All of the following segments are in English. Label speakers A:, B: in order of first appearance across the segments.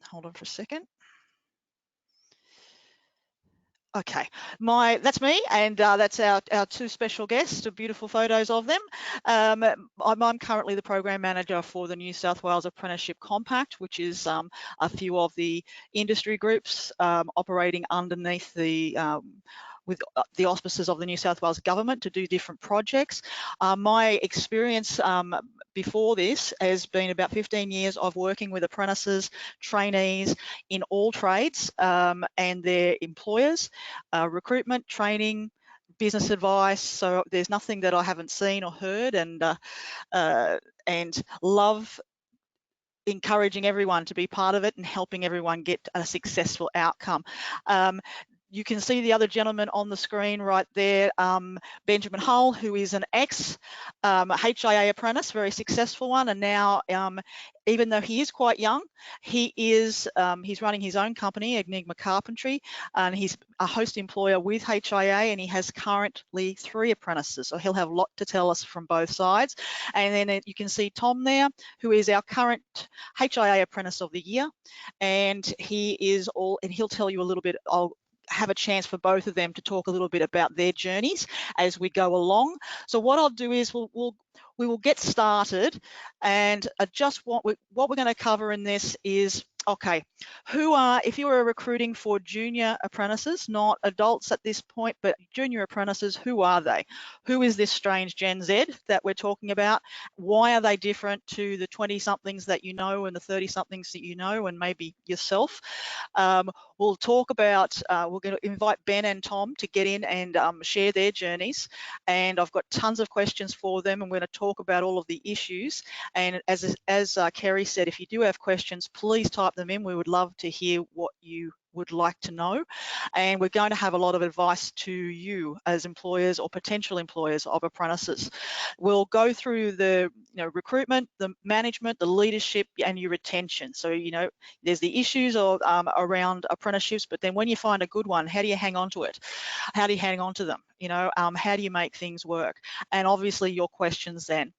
A: hold on for a second. Okay, that's me, and that's our two special guests, beautiful photos of them. I'm currently the program manager for the New South Wales Apprenticeship Compact, which is a few of the industry groups operating underneath the with the auspices of the New South Wales government to do different projects. My experience before this has been about 15 years of working with apprentices, trainees in all trades and their employers, recruitment, training, business advice. So there's nothing that I haven't seen or heard, and love encouraging everyone to be part of it and helping everyone get a successful outcome. You can see the other gentleman on the screen right there, Benjamin Hull, who is an ex-HIA apprentice, very successful one, and now, even though he is quite young, he's running his own company, Enigma Carpentry, and he's a host employer with HIA, and he has currently 3 apprentices, so he'll have a lot to tell us from both sides. And then you can see Tom there, who is our current HIA Apprentice of the Year, and he'll tell you a little bit. I'll have a chance for both of them to talk a little bit about their journeys as we go along. So what I'll do is we will get started, and just what we're going to cover in this is, okay, if you are recruiting for junior apprentices, not adults at this point, but junior apprentices, who are they? Who is this strange Gen Z that we're talking about? Why are they different to the 20-somethings that you know and the 30-somethings that you know, and maybe yourself? We'll talk about, we're going to invite Ben and Tom to get in and share their journeys, and I've got tons of questions for them. I'm going to talk about all of the issues, and as Kerry said, if you do have questions, please type them in. We would love to hear what you would like to know, and we're going to have a lot of advice to you as employers or potential employers of apprentices. We'll go through the recruitment, the management, the leadership, and your retention. So there's the issues of around apprenticeships, but then when you find a good one, how do you hang on to it? How do you hang on to them? How do you make things work? And obviously your questions then.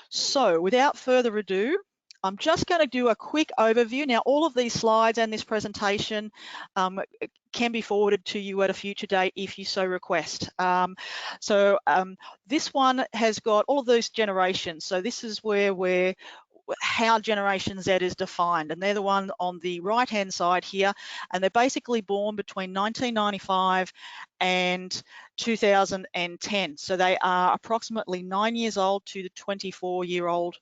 A: So without further ado, I'm just going to do a quick overview. Now, all of these slides and this presentation can be forwarded to you at a future date if you so request. This one has got all of those generations. So this is how Generation Z is defined, and they're the one on the right-hand side here, and they're basically born between 1995 and 2010. So they are approximately 9 years old to the 24-year-old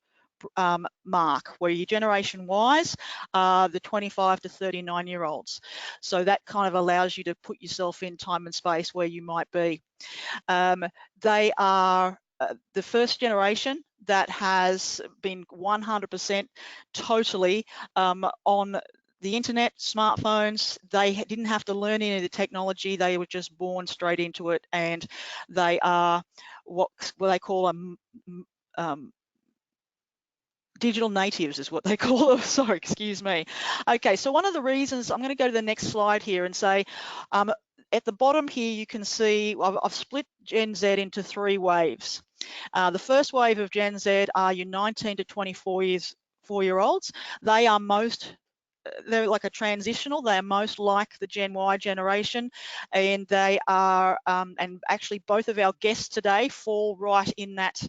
A: mark, where your generation Ys are the 25 to 39-year-olds. So that kind of allows you to put yourself in time and space where you might be. They are the first generation that has been 100% totally on the internet, smartphones. They didn't have to learn any of the technology. They were just born straight into it, and they are what they call digital natives is what they call them. Sorry, excuse me. Okay, so one of the reasons, I'm going to go to the next slide here and say, at the bottom here, you can see I've split Gen Z into 3 waves. The first wave of Gen Z are your 19 to 24-year-olds. They are they're like a transitional. They are most like the Gen Y generation, and they are, and actually both of our guests today fall right in that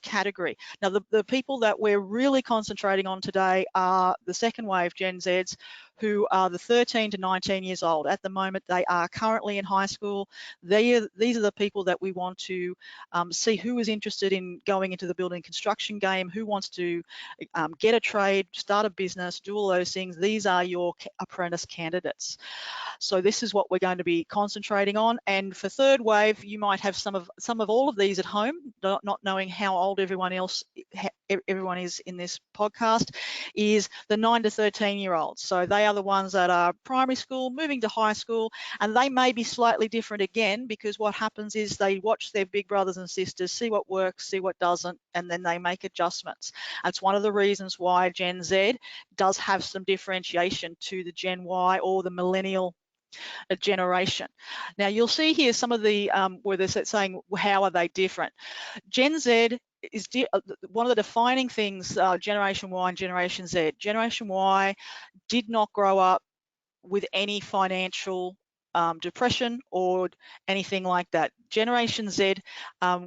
A: category. Now, the people that we're really concentrating on today are the second wave Gen Zs, who are the 13 to 19 years old. At the moment, they are currently in high school. These are the people that we want to see who is interested in going into the building construction game, who wants to get a trade, start a business, do all those things. These are your apprentice candidates. So this is what we're going to be concentrating on. And for third wave, you might have some of all of these at home, not knowing how old everyone is in this podcast, is the 9 to 13-year-olds. So they are the ones that are primary school, moving to high school, and they may be slightly different again, because what happens is they watch their big brothers and sisters, see what works, see what doesn't, and then they make adjustments. That's one of the reasons why Gen Z does have some differentiation to the Gen Y or the millennial a generation. Now you'll see here some of the where they're saying how are they different. Gen Z is one of the defining things, Generation Y and Generation Z. Generation Y did not grow up with any financial depression or anything like that. Generation Z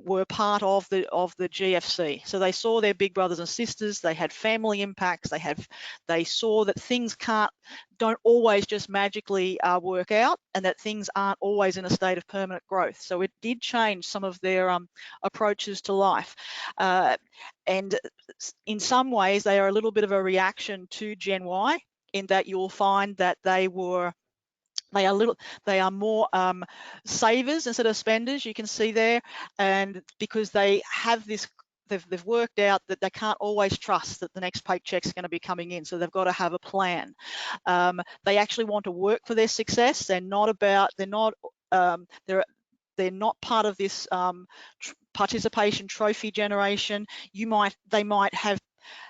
A: were part of the GFC, so they saw their big brothers and sisters. They had family impacts. They saw that things don't always just magically work out, and that things aren't always in a state of permanent growth. So it did change some of their approaches to life, and in some ways they are a little bit of a reaction to Gen Y, in that you'll find that they are more savers instead of spenders. You can see there, and because they have this, they've worked out that they can't always trust that the next paycheck's going to be coming in, so they've got to have a plan. They actually want to work for their success. They're not part of this participation trophy generation. They might have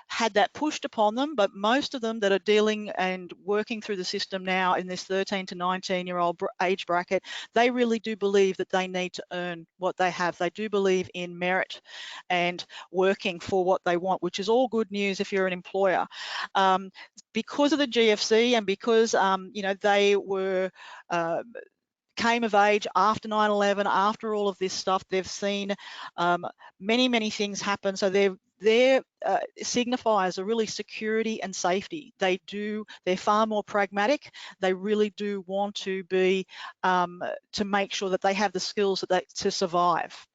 A: had that pushed upon them, but most of them that are dealing and working through the system now in this 13 to 19-year-old age bracket, they really do believe that they need to earn what they have. They do believe in merit and working for what they want, which is all good news if you're an employer. Because of the GFC and because they were came of age after 9/11, after all of this stuff, they've seen many things happen. So their signifiers are really security and safety. They're far more pragmatic. They really do want to be to make sure that they have the skills to survive.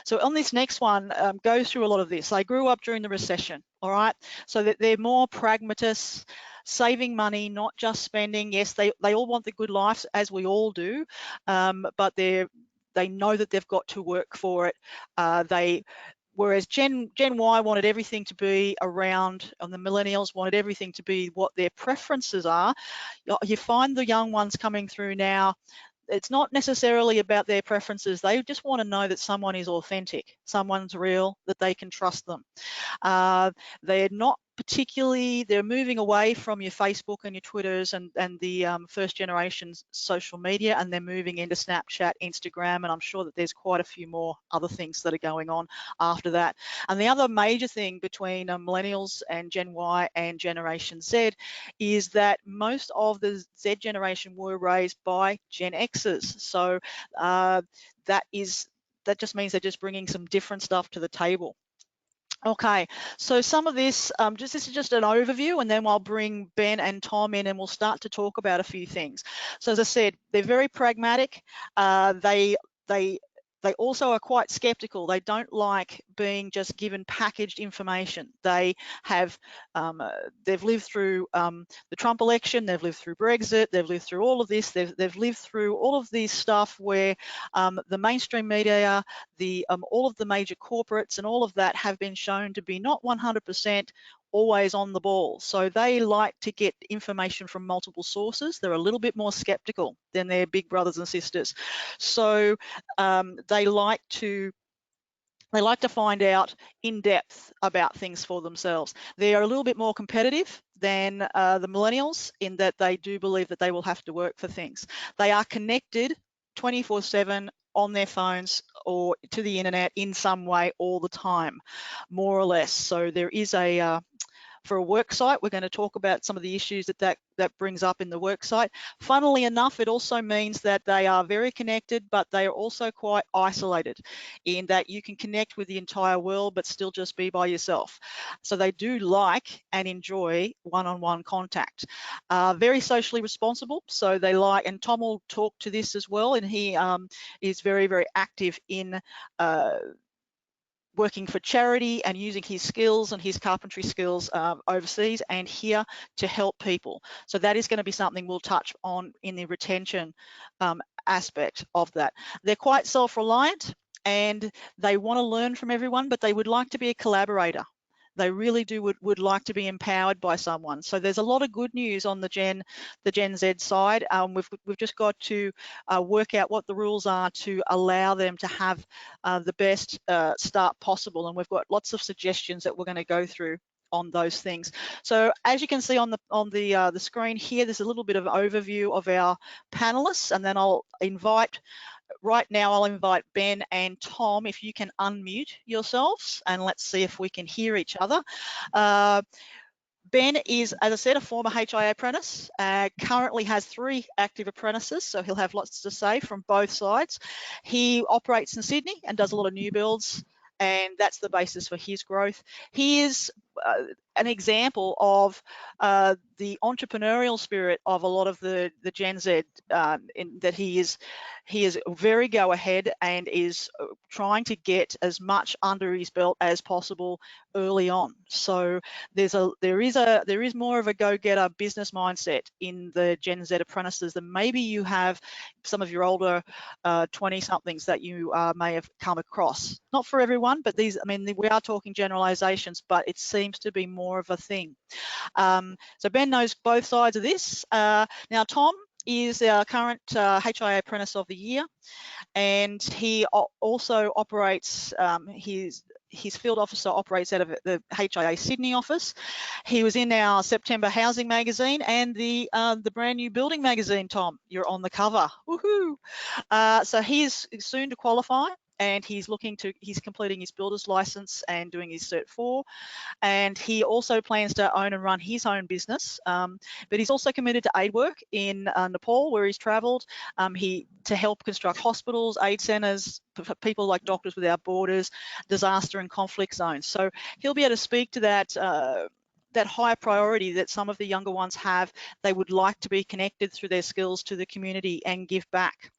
A: So on this next one, goes through a lot of this. They grew up during the recession, all right? So that they're more pragmatists, saving money, not just spending. Yes, they all want the good life, as we all do, but they know that they've got to work for it. Whereas Gen Y wanted everything to be around, and the millennials wanted everything to be what their preferences are. You find the young ones coming through now, it's not necessarily about their preferences. They just want to know that someone is authentic, someone's real, that they can trust them. They're not particularly, they're moving away from your Facebook and your Twitters and the first generation social media, and they're moving into Snapchat, Instagram, and I'm sure that there's quite a few more other things that are going on after that. And the other major thing between millennials and Gen Y and Generation Z is that most of the Z generation were raised by Gen X's. So that just means they're just bringing some different stuff to the table. Okay, so some of this, this is just an overview, and then I'll bring Ben and Tom in and we'll start to talk about a few things. So as I said, they're very pragmatic. They also are quite skeptical. They don't like being just given packaged information. They've lived through the Trump election, they've lived through Brexit, they've lived through all of this, they've lived through all of this stuff where the mainstream media, all of the major corporates and all of that have been shown to be not 100% always on the ball. So they like to get information from multiple sources. They're a little bit more skeptical than their big brothers and sisters. So they like to find out in depth about things for themselves. They are a little bit more competitive than the millennials, in that they do believe that they will have to work for things. They are connected 24/7 on their phones or to the internet in some way all the time, more or less. So there is for a work site, we're going to talk about some of the issues that brings up in the work site. Funnily enough, it also means that they are very connected, but they are also quite isolated, in that you can connect with the entire world but still just be by yourself. So they do like and enjoy one-on-one contact. Very socially responsible, so they like, and Tom will talk to this as well, and he is very active in working for charity and using his skills and his carpentry skills overseas and here to help people. So that is going to be something we'll touch on in the retention aspect of that. They're quite self-reliant and they want to learn from everyone, but they would like to be a collaborator. They really would like to be empowered by someone. So there's a lot of good news on the Gen Z side. We've just got to work out what the rules are to allow them to have the best start possible. And we've got lots of suggestions that we're going to go through on those things. So as you can see on the screen here, there's a little bit of overview of our panelists, and then I'll invite Ben and Tom, if you can unmute yourselves, and let's see if we can hear each other. Ben is, as I said, a former HIA apprentice, currently has 3 active apprentices, so he'll have lots to say from both sides. He operates in Sydney and does a lot of new builds, and that's the basis for his growth. He is an example of the entrepreneurial spirit of a lot of the Gen Z, in that he is very go ahead and is trying to get as much under his belt as possible early on. So there is more of a go-getter business mindset in the Gen Z apprentices than maybe you have some of your older 20-somethings that you may have come across. Not for everyone, but these, I mean, we are talking generalizations, but it seems to be more of a thing. So Ben knows both sides of this. Now Tom is our current HIA Apprentice of the Year, and he also operates, his field officer operates out of the HIA Sydney office. He was in our September Housing magazine and the brand new Building magazine. Tom, you're on the cover. Woohoo! So he is soon to qualify, and he's completing his builder's license and doing his Cert 4. And he also plans to own and run his own business, but he's also committed to aid work in Nepal, where he's travelled, to help construct hospitals, aid centres for people like Doctors Without Borders, disaster and conflict zones. So he'll be able to speak to that higher priority that some of the younger ones have. They would like to be connected through their skills to the community and give back.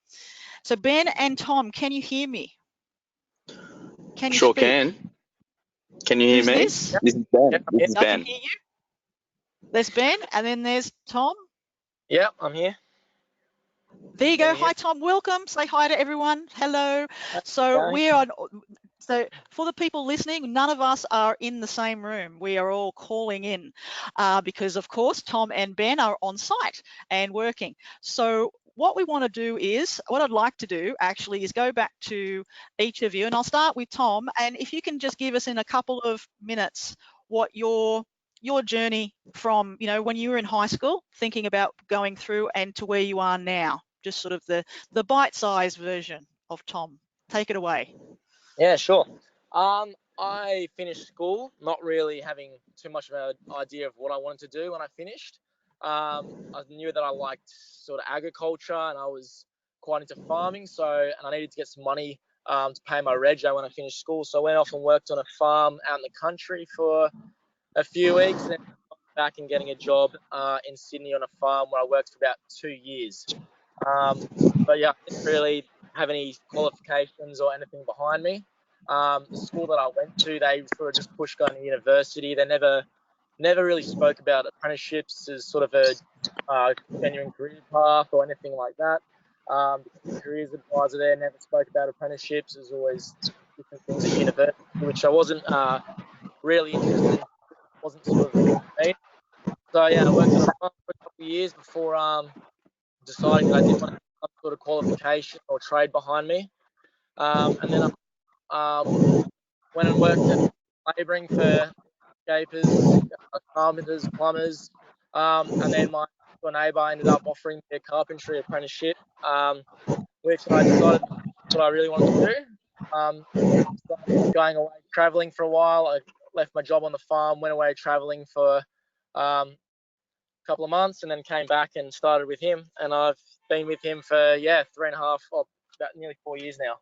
A: So Ben and Tom, can you hear me? Can you
B: sure
A: speak?
B: Can. Can you hear me?
A: This?
B: This is Ben.
C: Yep,
B: this is
A: I
B: Ben.
A: can hear you. There's Ben, and then there's Tom.
C: Yeah, I'm here.
A: There you go. Hi, Tom. Welcome. Say hi to everyone. Hello. So we're on. So for the people listening, none of us are in the same room. We are all calling in because, of course, Tom and Ben are on site and working. So what I'd like to do actually is go back to each of you, and I'll start with Tom. And if you can just give us in a couple of minutes what your journey from, when you were in high school, thinking about going through, and to where you are now, just sort of the bite-sized version of Tom. Take it away.
C: Yeah, sure. I finished school not really having too much of an idea of what I wanted to do when I finished. I knew that I liked sort of agriculture, and I was quite into farming, and I needed to get some money to pay my rego when I finished school. So I went off and worked on a farm out in the country for a few weeks, and then back and getting a job in Sydney on a farm where I worked for about 2 years. But yeah, I didn't really have any qualifications or anything behind me. The school that I went to, they sort of just pushed going to university. They never really spoke about apprenticeships as sort of a genuine career path or anything like that. The careers advisor there never spoke about apprenticeships. It was always different things at university, which I wasn't really interested in. It wasn't sort of the thing for me. So yeah, I worked on a farm for a couple of years before deciding that I did want to have some sort of qualification or trade behind me. And then I went and worked at labouring for scapers, carpenters, plumbers, and then my neighbour ended up offering me a carpentry apprenticeship, which I decided what I really wanted to do. Started going away travelling for a while. I left my job on the farm, went away travelling for a couple of months, and then came back and started with him. And I've been with him for 3.5, about nearly 4 years now.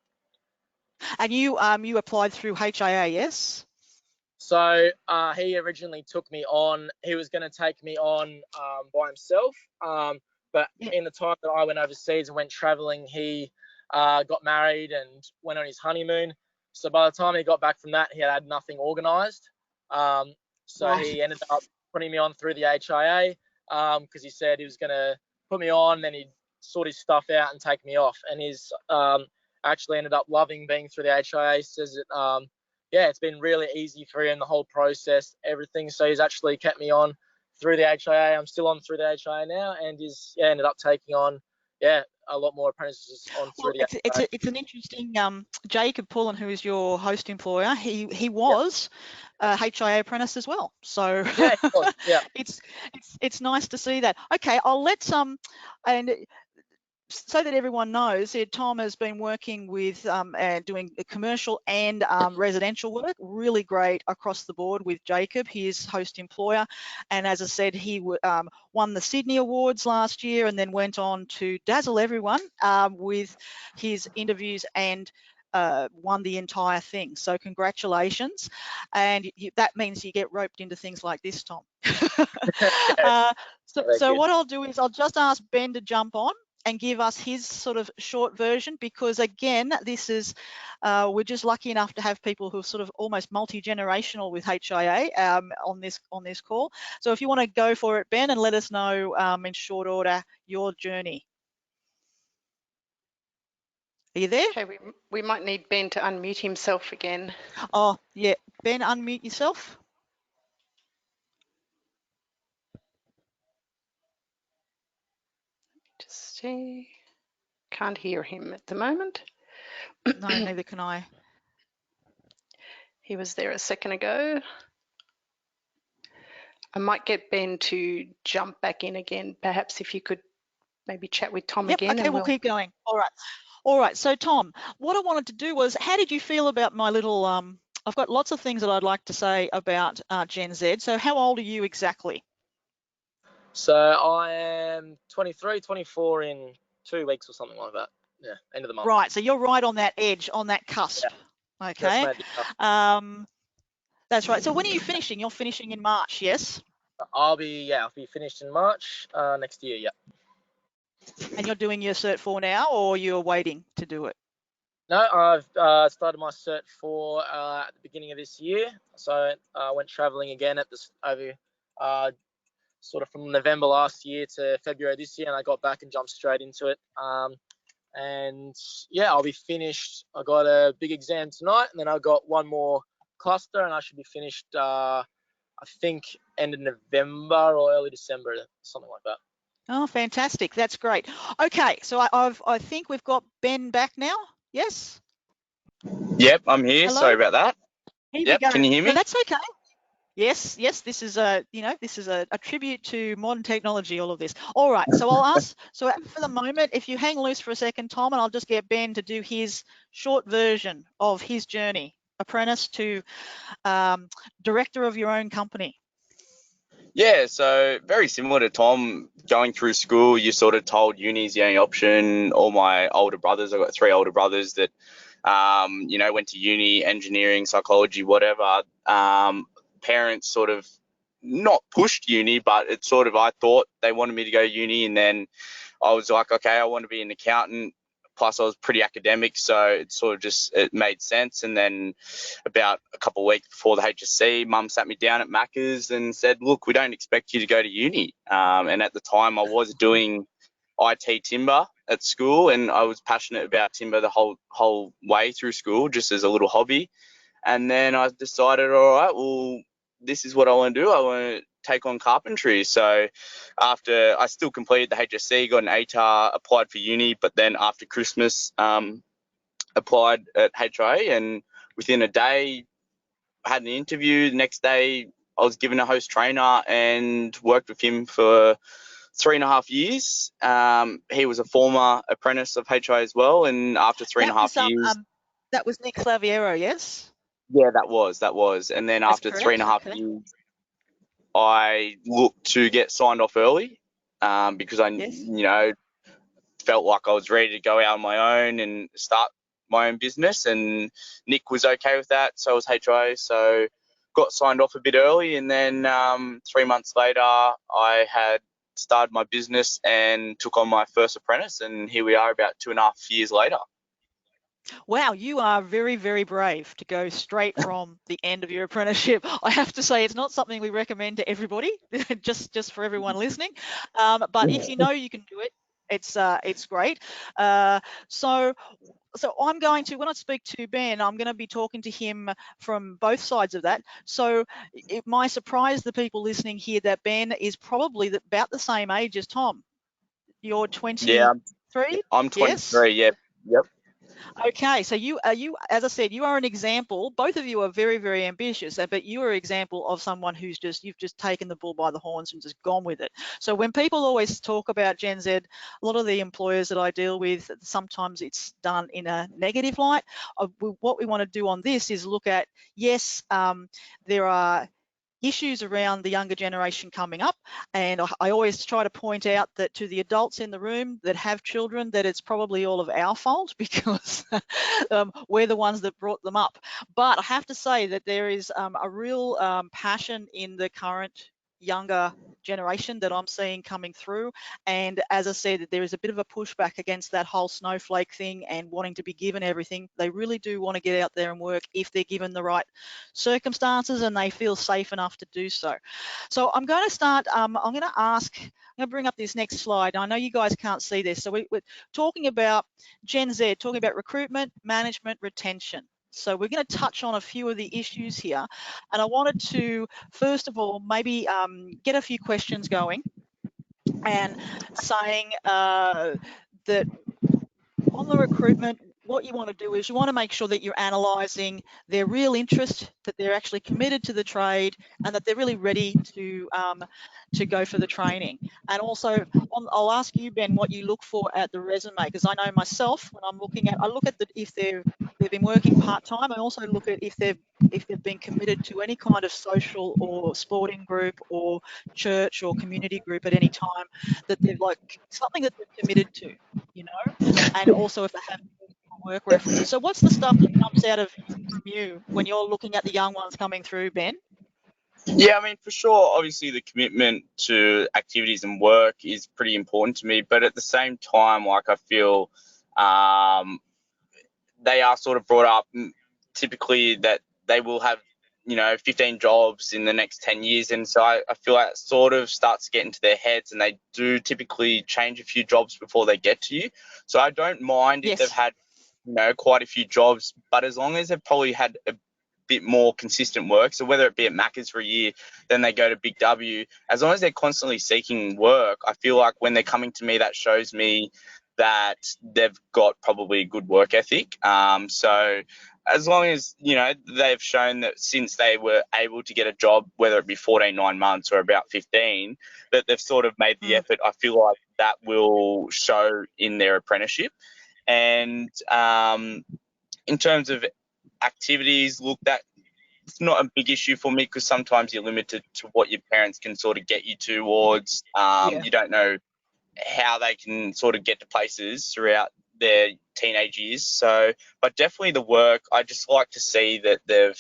A: And you applied through HIA, yes?
C: So he originally took me on. He was going to take me on by himself, but in the time that I went overseas and went travelling, he got married and went on his honeymoon. So by the time he got back from that, he had nothing organised. He ended up putting me on through the HIA because he said he was going to put me on, then he'd sort his stuff out and take me off. And he's actually ended up loving being through the HIA. He says that it's been really easy for him, the whole process, everything. So he's actually kept me on through the HIA. I'm still on through the HIA now, and he's ended up taking on yeah, a lot more apprentices on through
A: Well,
C: the
A: it's an interesting Jacob Pullen, who is your host employer. He
C: yeah.
A: was a HIA apprentice as well. So
C: Yeah, it was, yeah.
A: it's nice to see that. Okay, I'll let and so that everyone knows, Tom has been working with doing commercial and residential work, really great across the board with Jacob, his host employer. And as I said, he won the Sydney Awards last year and then went on to dazzle everyone with his interviews and won the entire thing. So congratulations. And that means you get roped into things like this, Tom.
C: Yeah,
A: So what I'll do is I'll just ask Ben to jump on and give us his sort of short version, because again, this is we're just lucky enough to have people who are sort of almost multi-generational with HIA on this call. So if you want to go for it, Ben, and let us know in short order your journey. Are you there?
D: Okay, we might need Ben to unmute himself again.
A: Oh yeah, Ben, unmute yourself.
D: Just see. Can't hear him at the moment.
A: No, neither can I.
D: He was there a second ago. I might get Ben to jump back in again. Perhaps if you could maybe chat with Tom
A: Yep,
D: again.
A: okay, we'll keep going. All right, so Tom, what I wanted to do was, how did you feel about my little, I've got lots of things that I'd like to say about Gen Z. So how old are you exactly?
C: So I am 23, 24 in 2 weeks or something like that. Yeah, end of the month.
A: Right, so you're right on that edge, on that cusp. Yeah. Okay. That's right. So when are you finishing? You're finishing in March, yes?
C: I'll be finished in March next year, yeah.
A: And you're doing your Cert 4 now, or you're waiting to do it?
C: No, I've started my Cert 4 at the beginning of this year. So I went travelling again over sort of from November last year to February this year, and I got back and jumped straight into it. And yeah, I'll be finished. I got a big exam tonight, and then I got one more cluster, and I should be finished. I think end of November or early December, something like that.
A: Oh, fantastic! That's great. Okay, so I think we've got Ben back now. Yes.
B: Yep, I'm here.
A: Hello?
B: Sorry about that.
A: Here
B: Yep,
A: we go.
B: can you hear me?
A: No, that's okay. Yes, this is a tribute to modern technology, all of this. All right, so I'll ask, so for the moment, if you hang loose for a second, Tom, and I'll just get Ben to do his short version of his journey, apprentice to director of your own company.
B: Yeah, so very similar to Tom, going through school, you sort of told uni's the only option. All my older brothers, I've got 3 older brothers that, went to uni, engineering, psychology, whatever. Parents sort of not pushed uni, but it's sort of, I thought they wanted me to go to uni, and then I was like, okay, I want to be an accountant. Plus I was pretty academic, so it sort of it made sense. And then about a couple of weeks before the HSC, Mum sat me down at Macca's and said, look, we don't expect you to go to uni. And at the time I was doing IT timber at school, and I was passionate about timber the whole way through school, just as a little hobby. And then I decided, all right, well, this is what I want to do. I want to take on carpentry. So after I still completed the HSC, got an ATAR, applied for uni, but then after Christmas, applied at HIA, and within a day I had an interview. The next day I was given a host trainer and worked with him for 3.5 years. He was a former apprentice of HIA as well, and after 3.5 years,
A: that was Nick Slaviero, yes?
B: Yeah, that was. And then
A: That's
B: after
A: correct.
B: 3.5 years, I looked to get signed off early, because I, felt like I was ready to go out on my own and start my own business. And Nick was okay with that, so was HIA. So got signed off a bit early, and then 3 months later, I had started my business and took on my first apprentice, and here we are about 2.5 years later.
A: Wow, you are very, very brave to go straight from the end of your apprenticeship. I have to say, it's not something we recommend to everybody, just for everyone listening. But if you know you can do it, it's great. So I'm going to, when I speak to Ben, I'm going to be talking to him from both sides of that. So it might surprise the people listening here that Ben is probably about the same age as Tom. You're 23.
B: Yeah,
A: 23?
B: I'm
A: Yes.
B: 23. Yeah. Yep.
A: Okay, so you, as I said, you are an example. Both of you are very, very ambitious, but you are an example of someone who's you've just taken the bull by the horns and just gone with it. So when people always talk about Gen Z, a lot of the employers that I deal with, sometimes it's done in a negative light. What we want to do on this is look at, yes, there are issues around the younger generation coming up, and I always try to point out that to the adults in the room that have children, that it's probably all of our fault because we're the ones that brought them up. But I have to say that there is a real passion in the current younger generation that I'm seeing coming through, and as I said, there is a bit of a pushback against that whole snowflake thing and wanting to be given everything. They really do want to get out there and work if they're given the right circumstances and they feel safe enough to do so. So I'm going to start, I'm going to bring up this next slide. I know you guys can't see this. So we're talking about Gen Z, talking about recruitment, management, retention. So we're going to touch on a few of the issues here. And I wanted to, first of all, maybe get a few questions going and saying that on the recruitment, what you want to do is you want to make sure that you're analysing their real interest, that they're actually committed to the trade, and that they're really ready to go for the training. And also, I'll ask you, Ben, what you look for at the resume, because I know myself when I'm looking at, I look at if they've been working part-time. I also look at if they've been committed to any kind of social or sporting group or church or community group at any time, that they've like something that they're committed to, you know. And also if they have work references. So what's the stuff that jumps out from you when you're looking at the young ones coming through, Ben?
B: Yeah, I mean, for sure, obviously the commitment to activities and work is pretty important to me, but at the same time, like I feel they are sort of brought up typically that they will have, 15 jobs in the next 10 years. And so I feel like it sort of starts to get into their heads, and they do typically change a few jobs before they get to you. So I don't mind if they've had, quite a few jobs, but as long as they've probably had a bit more consistent work, so whether it be at Macca's for a year, then they go to Big W, as long as they're constantly seeking work, I feel like when they're coming to me, that shows me that they've got probably a good work ethic. So as long as, they've shown that since they were able to get a job, whether it be 9 months or about 15, that they've sort of made the effort, I feel like that will show in their apprenticeship. And in terms of activities, look, that it's not a big issue for me because sometimes you're limited to what your parents can sort of get you towards. You don't know how they can sort of get to places throughout their teenage years. So, but definitely the work, I just like to see that they've,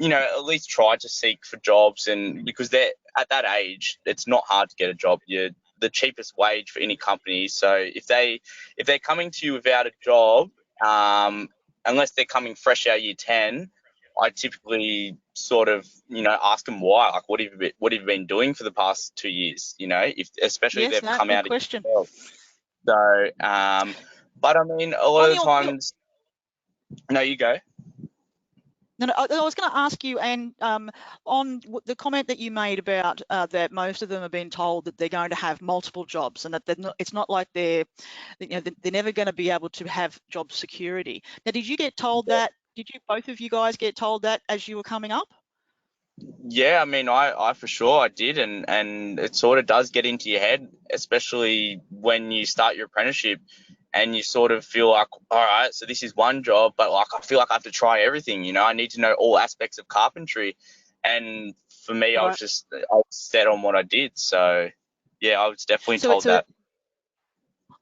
B: at least tried to seek for jobs, and because they're at that age, it's not hard to get a job. You're the cheapest wage for any company. So if they're coming to you without a job, unless they're coming fresh out of year 10, I typically sort of, ask them why. Like, what have you been doing for the past 2 years? Especially if they've come out of yourself. So, but I mean, a lot of the times. No, you go.
A: No, I was going to ask you, and on the comment that you made about that most of them have been told that they're going to have multiple jobs, and that it's not like they're never going to be able to have job security. Now, did you get told that? Did you, both of you guys, get told that as you were coming up?
B: Yeah, I mean, I for sure I did, and it sort of does get into your head, especially when you start your apprenticeship, and you sort of feel like, all right, so this is one job, but like I feel like I have to try everything. I need to know all aspects of carpentry, and for me, I was set on what I did. So yeah, I was definitely told that.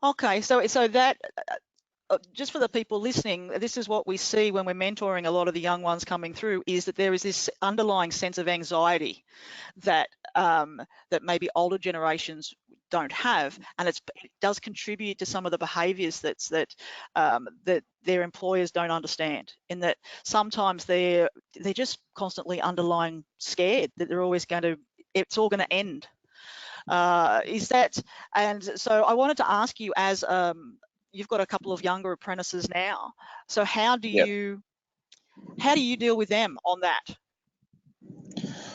A: Okay, so that. Just for the people listening, this is what we see when we're mentoring a lot of the young ones coming through, is that there is this underlying sense of anxiety that that maybe older generations don't have, and it does contribute to some of the behaviours that their employers don't understand. In that sometimes they're just constantly underlying scared that they're always it's all going to end. Is that? And so I wanted to ask you, as you've got a couple of younger apprentices now. So how do you deal with them on that?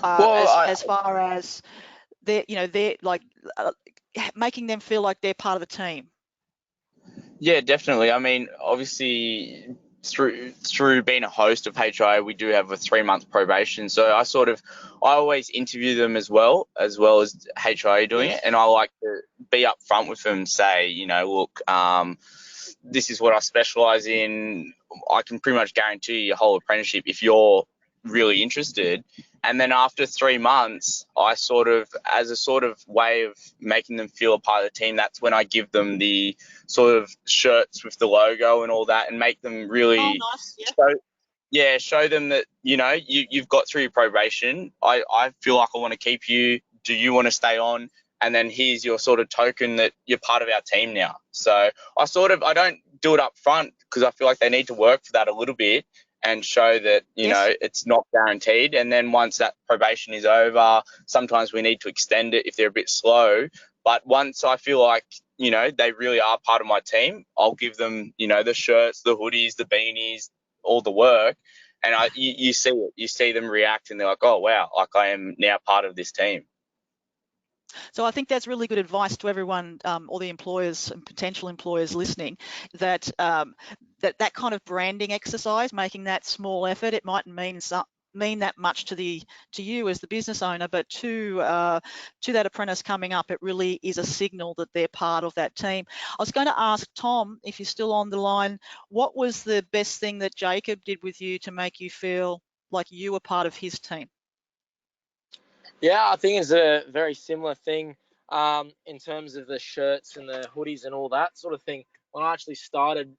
A: As far as they're like making them feel like they're part of the team.
B: Yeah, definitely. I mean, obviously, through being a host of HIA, we do have a 3 month probation. So I always interview them as HIA doing it,
A: Yes.
B: and I like to be upfront with them, say, look, this is what I specialize in. I can pretty much guarantee you a whole apprenticeship if you're really interested. And then after 3 months, as a sort of way of making them feel a part of the team, that's when I give them the sort of shirts with the logo and all that, and make them
A: Oh,
B: really
A: nice. Yeah.
B: show them that, you've got through your probation. I feel like I want to keep you. Do you want to stay on? And then here's your sort of token that you're part of our team now. So I don't do it up front because I feel like they need to work for that a little bit and show that,
A: Yes.
B: it's not guaranteed. And then once that probation is over, sometimes we need to extend it if they're a bit slow. But once I feel like, they really are part of my team, I'll give them, the shirts, the hoodies, the beanies, all the work, and you see it. You see them react, and they're like, "Oh wow, like I am now part of this team."
A: So I think that's really good advice to everyone, all the employers and potential employers listening, that that kind of branding exercise, making that small effort, it mightn't mean that much to you as the business owner, but to that apprentice coming up, it really is a signal that they're part of that team. I was going to ask Tom, if you're still on the line, what was the best thing that Jacob did with you to make you feel like you were part of his team?
C: Yeah, I think it's a very similar thing in terms of the shirts and the hoodies and all that sort of thing. When I actually started,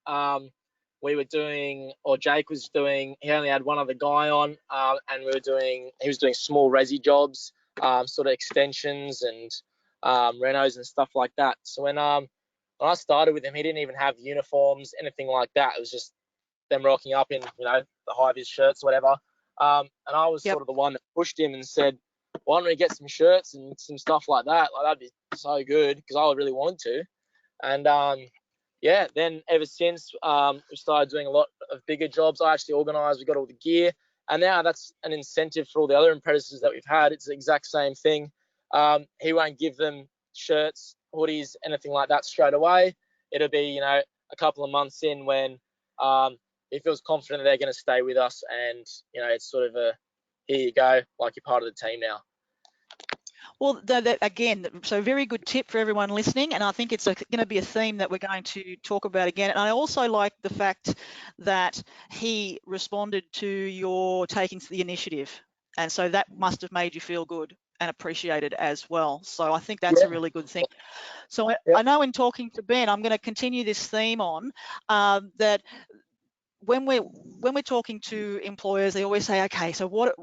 C: we were doing, or Jake was doing, he only had one other guy on, and he was doing small resi jobs, sort of extensions and renos and stuff like that. So when I started with him, he didn't even have uniforms, anything like that. It was just them rocking up in, the high vis shirts, whatever. And I was
A: Yep.
C: sort of the one that pushed him and said, why don't we get some shirts and some stuff like that? Like, that'd be so good, because I really wanted to. And yeah, then ever since, we started doing a lot of bigger jobs. I actually organised, we got all the gear, and now that's an incentive for all the other apprentices that we've had. It's the exact same thing. He won't give them shirts, hoodies, anything like that straight away. It'll be, a couple of months in when he feels confident that they're going to stay with us, and it's sort of here you go, like you're part of the team now.
A: Well, again, so very good tip for everyone listening, and I think it's going to be a theme that we're going to talk about again. And I also like the fact that he responded to your taking the initiative, and so that must have made you feel good and appreciated as well. So I think that's a really good thing. So I know in talking to Ben, I'm going to continue this theme on that when we're talking to employers, they always say, okay, so what?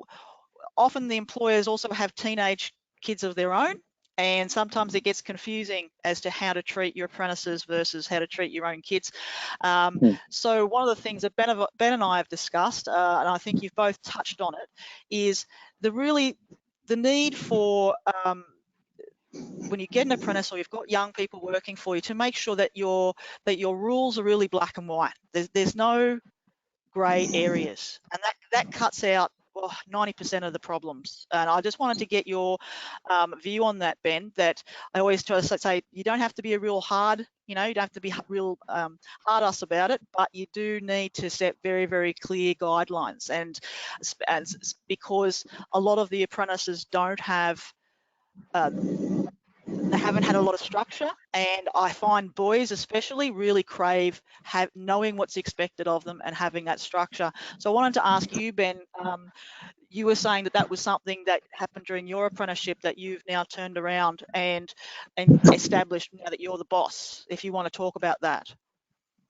A: Often the employers also have teenage kids of their own, and sometimes it gets confusing as to how to treat your apprentices versus how to treat your own kids. So one of the things that Ben and I have discussed, and I think you've both touched on it, is the need for when you get an apprentice or you've got young people working for you, to make sure that your rules are really black and white. There's no grey areas, and that cuts out 90% of the problems. And I just wanted to get your view on that, Ben. That I always try to say, you don't have to be a real hard, you don't have to be real hard ass about it, but you do need to set very, very clear guidelines. And because a lot of the apprentices don't have they haven't had a lot of structure, and I find boys especially really crave knowing what's expected of them and having that structure. So I wanted to ask you, Ben, you were saying that was something that happened during your apprenticeship that you've now turned around and established now that you're the boss, if you want to talk about that.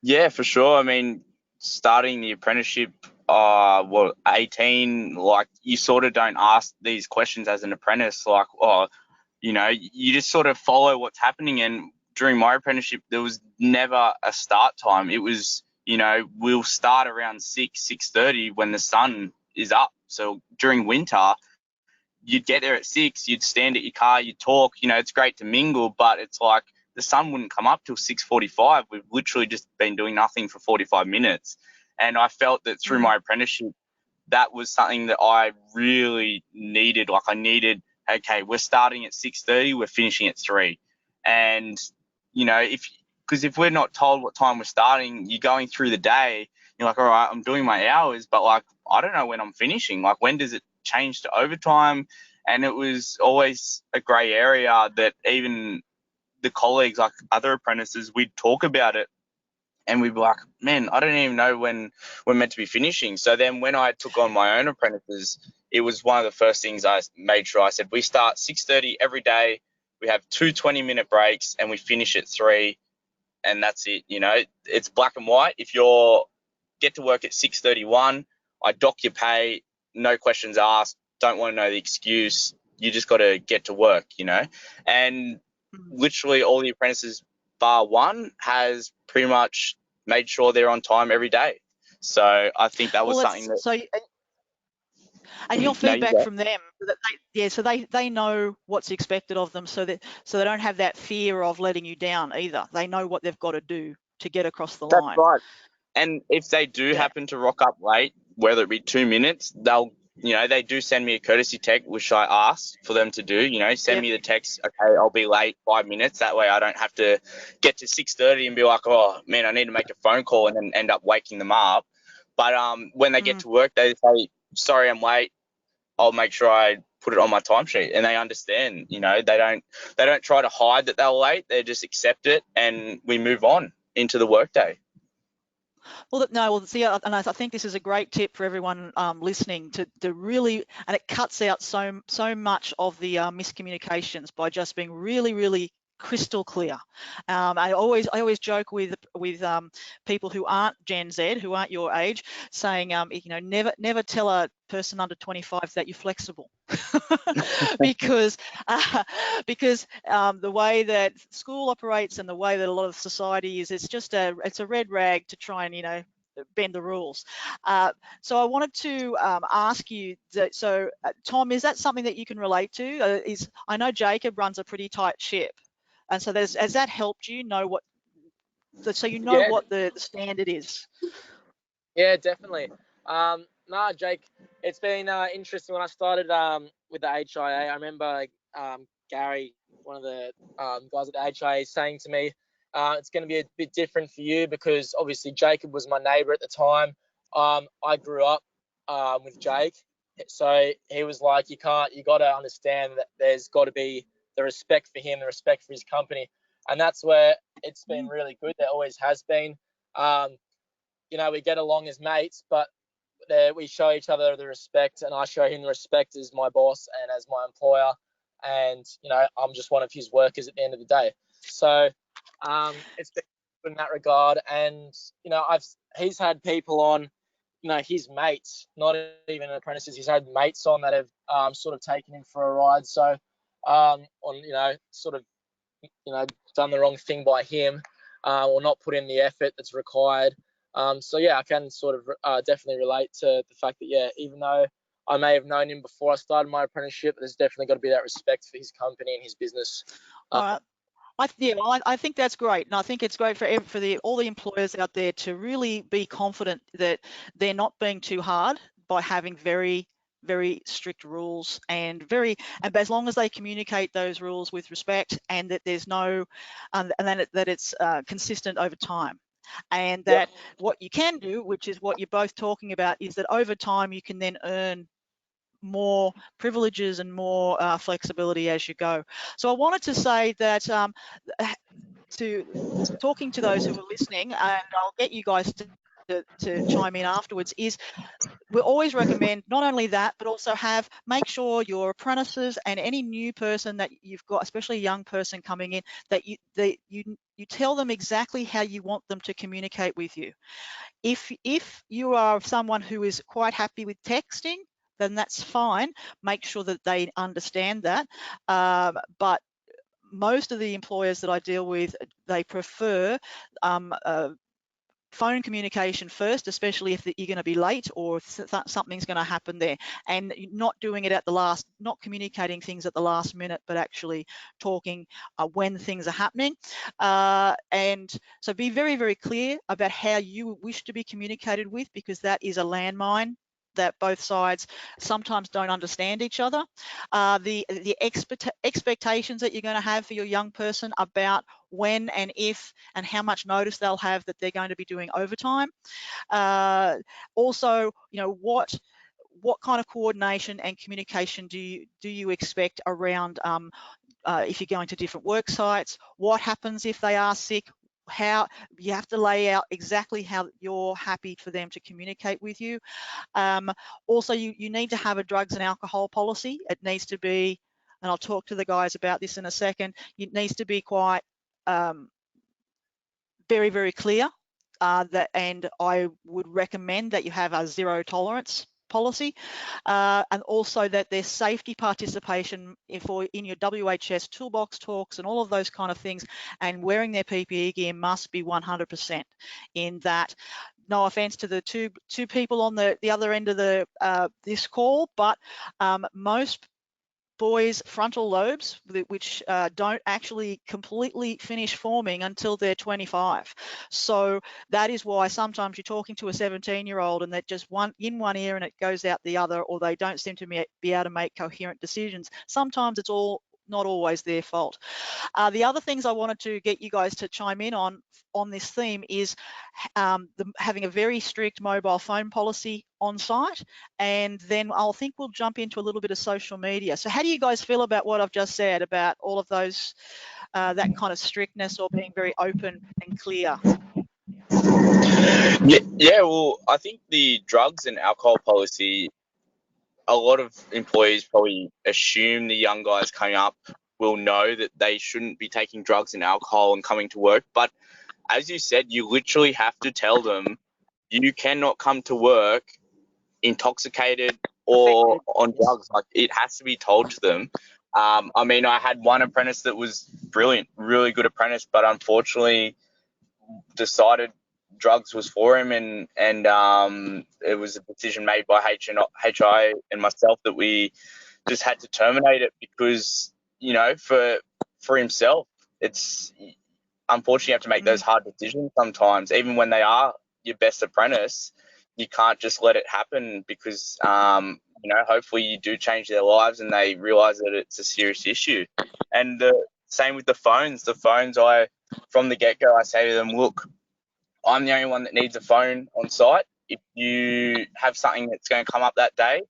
B: Yeah, for sure. I mean, starting the apprenticeship, 18, like you sort of don't ask these questions as an apprentice, like, you just sort of follow what's happening. And during my apprenticeship, there was never a start time. It was, we'll start around 6:30 when the sun is up. So during winter, you'd get there at 6, you'd stand at your car, you'd talk, it's great to mingle, but it's like the sun wouldn't come up till 6:45. We've literally just been doing nothing for 45 minutes. And I felt that through my apprenticeship, that was something that I really needed. Like I needed, okay, we're starting at 6:30, we're finishing at 3. And, if because if we're not told what time we're starting, you're going through the day, you're like, all right, I'm doing my hours, but like, I don't know when I'm finishing. Like, when does it change to overtime? And it was always a grey area that even the colleagues, like other apprentices, we'd talk about it and we'd be like, man, I don't even know when we're meant to be finishing. So then when I took on my own apprentices, it was one of the first things I made sure I said, we start 6:30 every day. We have 2 20-minute breaks and we finish at 3, and that's it. You know, it's black and white. If you're get to work at 6:31, I dock your pay, no questions asked, don't want to know the excuse. You just got to get to work, you know. And literally all the apprentices, bar one, has pretty much made sure they're on time every day. So I think that was
A: Well,
B: something that.
A: so and your
B: No, you
A: feedback
B: go.
A: from them, that so they know what's expected of them, so they don't have that fear of letting you down either. They know what they've got to do to get across the
B: That's
A: line.
B: right. And if they do
A: Yeah.
B: happen to rock up late, whether it be 2 minutes, they'll, you know, they do send me a courtesy text, which I ask for them to do. You know, send me the text, okay, I'll be late 5 minutes. That way I don't have to get to 6:30 and be like, oh man, I need to make a phone call and then end up waking them up. But when they get to work, they say, sorry, I'm late. I'll make sure I put it on my timesheet, and they understand. You know, they don't try to hide that they're late. They just accept it, and we move on into the workday.
A: Well, see, and I think this is a great tip for everyone listening to really, and it cuts out so much of the miscommunications by just being really crystal clear. I always joke with people who aren't Gen Z, who aren't your age, saying, you know, never tell a person under 25 that you're flexible. because the way that school operates and the way that a lot of society is, it's a red rag to try and, you know, bend the rules. So I wanted to ask you that, so Tom, is that something that you can relate to? I know Jacob runs a pretty tight ship, and so has that helped you know what what the standard is?
C: Yeah, definitely. Jake, it's been interesting. When I started with the HIA, I remember Gary, one of the guys at the HIA, saying to me, it's going to be a bit different for you because obviously Jacob was my neighbour at the time. I grew up with Jake, so he was like, you got to understand that there's got to be the respect for him, the respect for his company, and that's where it's been really good. There always has been. You know, we get along as mates, but we show each other the respect, and I show him the respect as my boss and as my employer. And, you know, I'm just one of his workers at the end of the day. So it's been good in that regard. And, you know, he's had people on, you know, his mates, not even apprentices, he's had mates on that have sort of taken him for a ride. So, you know, sort of, you know, done the wrong thing by him or not put in the effort that's required. So yeah, I can sort of definitely relate to the fact that, yeah, even though I may have known him before I started my apprenticeship, there's definitely got to be that respect for his company and his business.
A: All right. I think that's great, and I think it's great for all the employers out there to really be confident that they're not being too hard by having very strict rules, and as long as they communicate those rules with respect, and that there's no and then that it's consistent over time. And that what you can do, which is what you're both talking about, is that over time you can then earn more privileges and more flexibility as you go. So I wanted to say that to talking to those who are listening, and I'll get you guys to chime in afterwards, is we always recommend not only that, but also make sure your apprentices and any new person that you've got, especially a young person coming in, that you tell them exactly how you want them to communicate with you. If you are someone who is quite happy with texting, then that's fine. Make sure that they understand that. But most of the employers that I deal with, they prefer phone communication first, especially if you're going to be late or something's going to happen there, and not doing it at the last, not communicating things at the last minute, but actually talking when things are happening. And so be very clear about how you wish to be communicated with, because that is a landmine that both sides sometimes don't understand each other. The expectations that you're going to have for your young person about when and if and how much notice they'll have that they're going to be doing overtime. Also, you know, what kind of coordination and communication do you expect around if you're going to different work sites? What happens if they are sick? How you have to lay out exactly how you're happy for them to communicate with you. Also, you need to have a drugs and alcohol policy. It needs to be, and I'll talk to the guys about this in a second, it needs to be quite very, very clear. And I would recommend that you have a zero tolerance policy, and also that there's safety participation in your WHS toolbox talks and all of those kind of things, and wearing their PPE gear must be 100% in that. No offense to the two people on the other end of the this call, but most boys' frontal lobes, which don't actually completely finish forming until they're 25. So that is why sometimes you're talking to a 17-year-old and that just in one ear and it goes out the other, or they don't seem to be able to make coherent decisions. Sometimes it's not always their fault. The other things I wanted to get you guys to chime in on this theme is having a very strict mobile phone policy on site, and then I think we'll jump into a little bit of social media. So how do you guys feel about what I've just said about all of those, that kind of strictness or being very open and clear?
B: Yeah, well, I think the drugs and alcohol policy, a lot of employees probably assume the young guys coming up will know that they shouldn't be taking drugs and alcohol and coming to work. But as you said, you literally have to tell them you cannot come to work intoxicated or on drugs. Like, it has to be told to them. I mean, I had one apprentice that was brilliant, really good apprentice, but unfortunately decided drugs was for him, and it was a decision made by HI and myself that we just had to terminate it because, you know, for himself, it's unfortunately you have to make those hard decisions sometimes, even when they are your best apprentice. You can't just let it happen because, you know, hopefully you do change their lives and they realize that it's a serious issue. And the same with the phones. From the get-go, I say to them, look, I'm the only one that needs a phone on site. If you have something that's going to come up that day,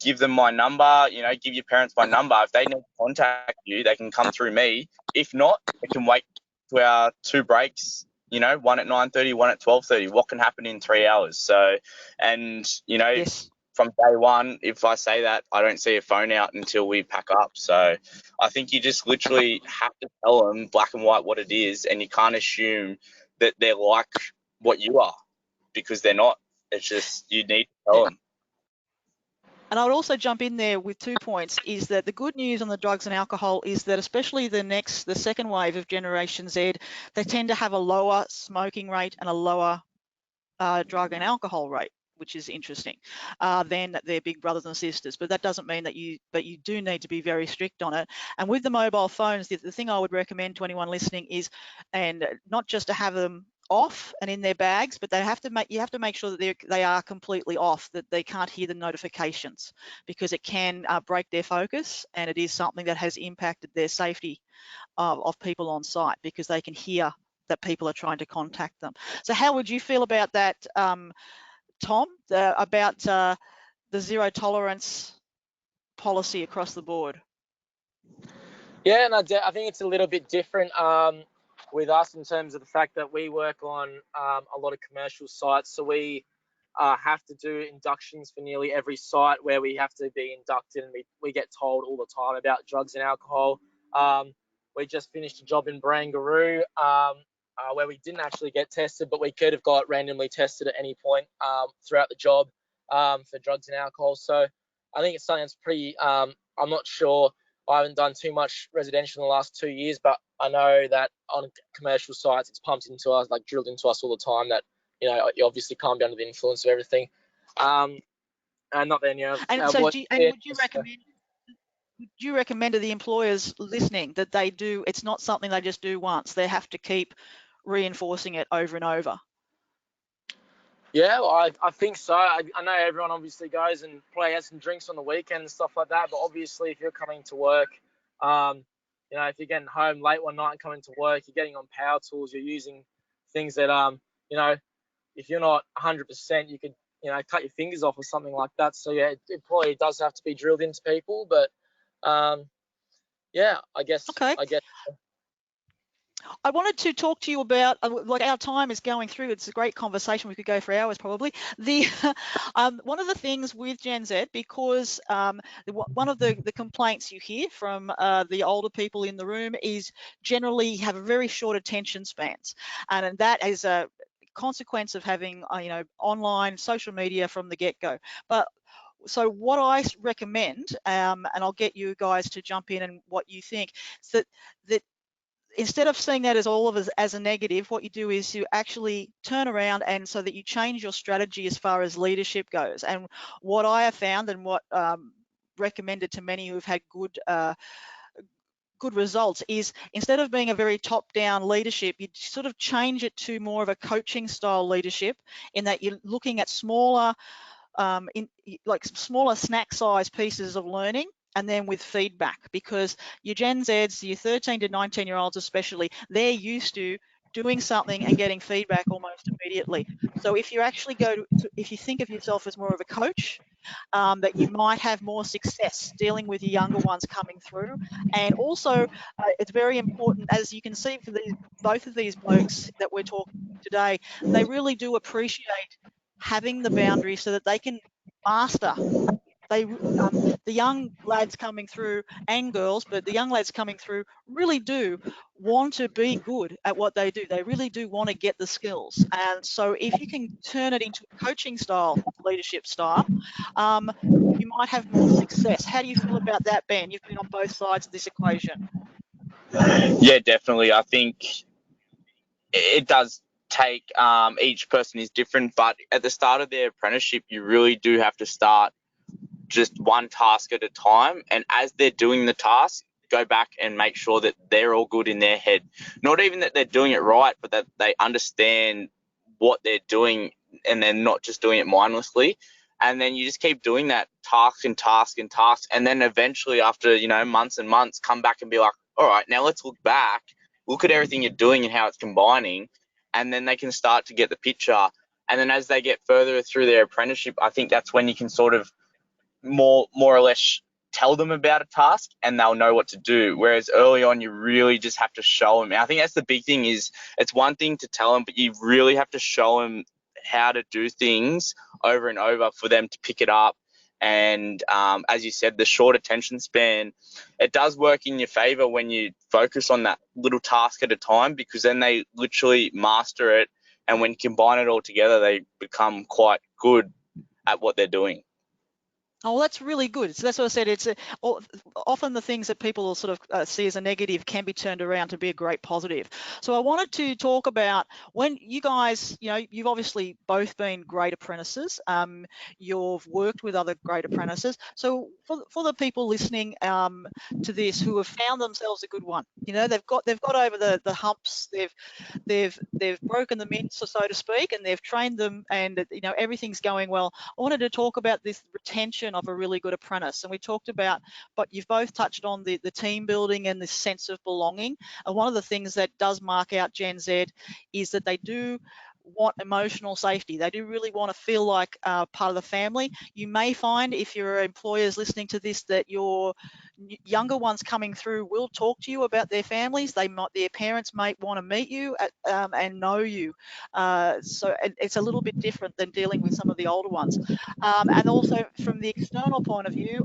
B: give them my number, you know, give your parents my number. If they need to contact you, they can come through me. If not, they can wait to our two breaks, you know, one at 9:30, one at 12:30. What can happen in 3 hours? So, and, you know,
A: Yes.
B: from day one, if I say that, I don't see a phone out until we pack up. So I think you just literally have to tell them black and white what it is, and you can't assume that they're like what you are, because they're not. It's just, you need to tell them.
A: And I would also jump in there with 2 points, is that the good news on the drugs and alcohol is that especially the second wave of Generation Z, they tend to have a lower smoking rate and a lower drug and alcohol rate, which is interesting, than their big brothers and sisters. But that doesn't mean that you do need to be very strict on it. And with the mobile phones, the thing I would recommend to anyone listening is, and not just to have them off and in their bags, but you have to make sure that they are completely off, that they can't hear the notifications, because it can break their focus, and it is something that has impacted their safety of people on site, because they can hear that people are trying to contact them. So how would you feel about that, Tom, about the zero tolerance policy across the board?
C: Yeah, and I think it's a little bit different with us in terms of the fact that we work on a lot of commercial sites. So we have to do inductions for nearly every site where we have to be inducted, and we get told all the time about drugs and alcohol. We just finished a job in Barangaroo where we didn't actually get tested, but we could have got randomly tested at any point throughout the job for drugs and alcohol. So I think it's something that's pretty, I'm not sure. I haven't done too much residential in the last 2 years, but I know that on commercial sites, it's pumped into us, like drilled into us all the time, that, you know, you obviously can't be under the influence of everything. And not then, you know.
A: And so, would you recommend to the employers listening that they do, it's not something they just do once, they have to keep reinforcing it over and over?
C: Yeah, well, I think so. I know everyone obviously goes and has some drinks on the weekend and stuff like that. But obviously, if you're coming to work, if you're getting home late one night and coming to work, you're getting on power tools, you're using things that, if you're not 100%, you could, cut your fingers off or something like that. So yeah, it probably does have to be drilled into people. But yeah, I guess.
A: Okay. I wanted to talk to you about, like, our time is going through. It's a great conversation. We could go for hours probably. One of the things with Gen Z, because one of the complaints you hear from the older people in the room is generally have a very short attention spans, and that is a consequence of having online social media from the get-go. But so what I recommend, and I'll get you guys to jump in and what you think, is that instead of seeing that as all of us as a negative, what you do is you actually turn around and so that you change your strategy as far as leadership goes. And what I have found and what recommended to many who've had good results is, instead of being a very top-down leadership, you sort of change it to more of a coaching style leadership, in that you're looking at smaller smaller snack size pieces of learning, and then with feedback, because your Gen Zs, your 13 to 19-year-olds especially, they're used to doing something and getting feedback almost immediately. So if you actually if you think of yourself as more of a coach, that you might have more success dealing with your younger ones coming through. And also, it's very important, as you can see for both of these blokes that we're talking to today, they really do appreciate having the boundaries so that they can master. The young lads coming through, and girls, but the young lads coming through really do want to be good at what they do. They really do want to get the skills. And so if you can turn it into a coaching style, leadership style, you might have more success. How do you feel about that, Ben? You've been on both sides of this equation.
B: Yeah, definitely. I think it does take, each person is different, but at the start of their apprenticeship, you really do have to start just one task at a time. And as they're doing the task, go back and make sure that they're all good in their head. Not even that they're doing it right, but that they understand what they're doing and they're not just doing it mindlessly. And then you just keep doing that task and task and task. And then eventually, after, months and months, come back and be like, all right, now let's look back, look at everything you're doing and how it's combining. And then they can start to get the picture. And then as they get further through their apprenticeship, I think that's when you can sort of more or less tell them about a task and they'll know what to do. Whereas early on, you really just have to show them. And I think that's the big thing, is it's one thing to tell them, but you really have to show them how to do things over and over for them to pick it up. And as you said, the short attention span, it does work in your favor when you focus on that little task at a time, because then they literally master it. And when you combine it all together, they become quite good at what they're doing.
A: Oh, well, that's really good. So that's what I said. It's often the things that people sort of see as a negative can be turned around to be a great positive. So I wanted to talk about, when you guys, you've obviously both been great apprentices. You've worked with other great apprentices. So for the people listening to this who have found themselves a good one, they've got over the humps. They've broken the mints, so to speak, and they've trained them, and everything's going well. I wanted to talk about this retention of a really good apprentice, and we talked about, but you've both touched on the team building and this sense of belonging. And one of the things that does mark out Gen Z is that they do want emotional safety. They do really want to feel like part of the family. You may find, if your employers listening to this, that your younger ones coming through will talk to you about their families. Their parents might want to meet you and know you. So it's a little bit different than dealing with some of the older ones. And also from the external point of view,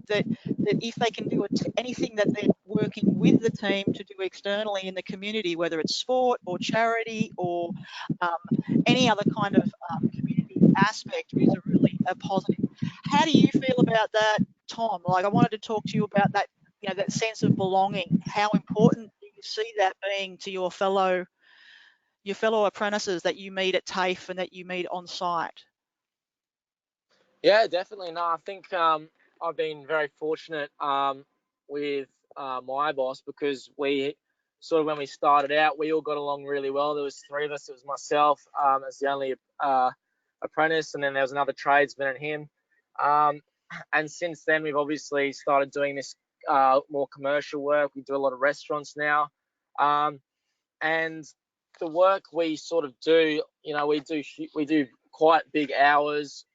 A: that if they can do anything that they're working with the team to do externally in the community, whether it's sport or charity or any other kind of community aspect, is a positive. How do you feel about that, Tom? Like, I wanted to talk to you about that, that sense of belonging. How important do you see that being to your fellow apprentices that you meet at TAFE and that you meet on site?
C: Yeah, definitely. No, I think I've been very fortunate with my boss, because we sort of, when we started out, we all got along really well. There was three of us. It was myself as the only apprentice, and then there was another tradesman and him. And since then, we've obviously started doing this more commercial work. We do a lot of restaurants now. And the work we sort of do, we do quite big hours.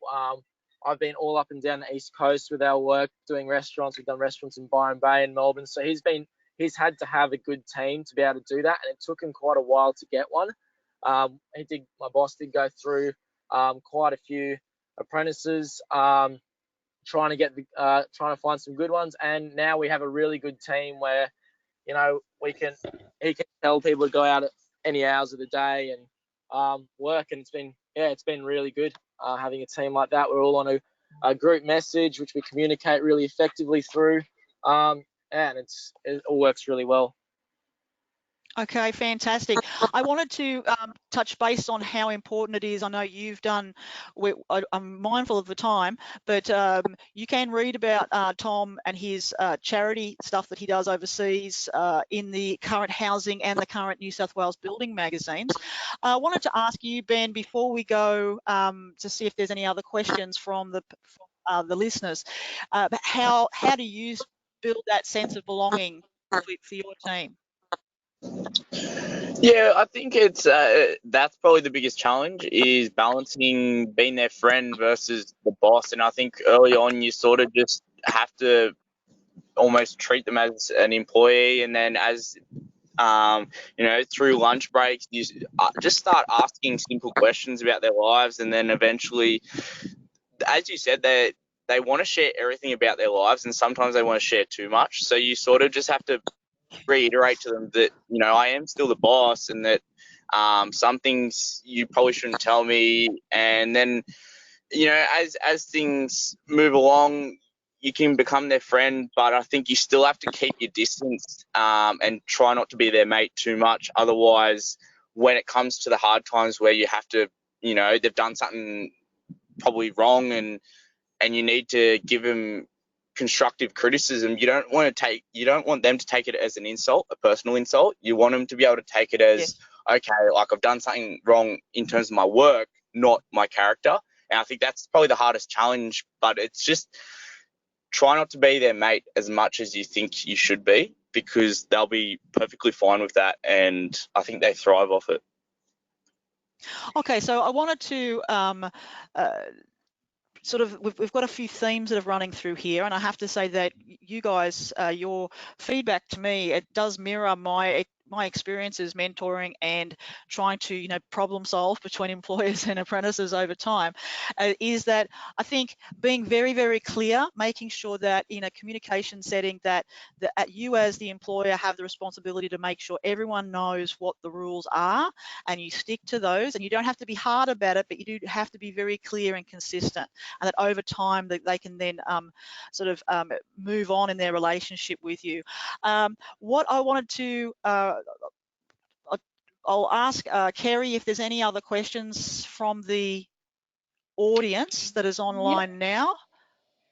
C: I've been all up and down the East Coast with our work doing restaurants. We've done restaurants in Byron Bay and Melbourne. So he's had to have a good team to be able to do that, and it took him quite a while to get one. My boss did go through quite a few apprentices, trying to find some good ones, and now we have a really good team where he can tell people to go out at any hours of the day and work, and it's been really good having a team like that. We're all on a group message which we communicate really effectively through, and it all works really well.
A: Okay, fantastic. I wanted to touch base on how important it is. I know you've done, I'm mindful of the time, but you can read about Tom and his charity stuff that he does overseas in the current housing and the current New South Wales building magazines. I wanted to ask you, Ben, before we go to see if there's any other questions from the listeners, how do you build that sense of belonging for your team?
B: Yeah, I think it's that's probably the biggest challenge, is balancing being their friend versus the boss. And I think early on you sort of just have to almost treat them as an employee, and then as through lunch breaks, you just start asking simple questions about their lives, and then eventually, as you said, they want to share everything about their lives, and sometimes they want to share too much. So you sort of just have to reiterate to them that I am still the boss, and that some things you probably shouldn't tell me. And then as things move along, you can become their friend, but I think you still have to keep your distance and try not to be their mate too much. Otherwise, when it comes to the hard times where you have to, they've done something probably wrong, and you need to give them constructive criticism, you don't want them to take it as an insult, a personal insult. You want them to be able to take it as, okay, like I've done something wrong in terms of my work, not my character. And I think that's probably the hardest challenge, but it's just try not to be their mate as much as you think you should be, because they'll be perfectly fine with that, and I think they thrive off it.
A: Okay, so I wanted to we've got a few themes that are running through here, and I have to say that you guys, your feedback to me, it does mirror my experiences mentoring and trying to problem solve between employers and apprentices over time, is that I think being very, very clear, making sure that in a communication setting that you as the employer have the responsibility to make sure everyone knows what the rules are, and you stick to those, and you don't have to be hard about it, but you do have to be very clear and consistent, and that over time that they can then move on in their relationship with you. What I wanted to I'll ask Kerry if there's any other questions from the audience that is online now.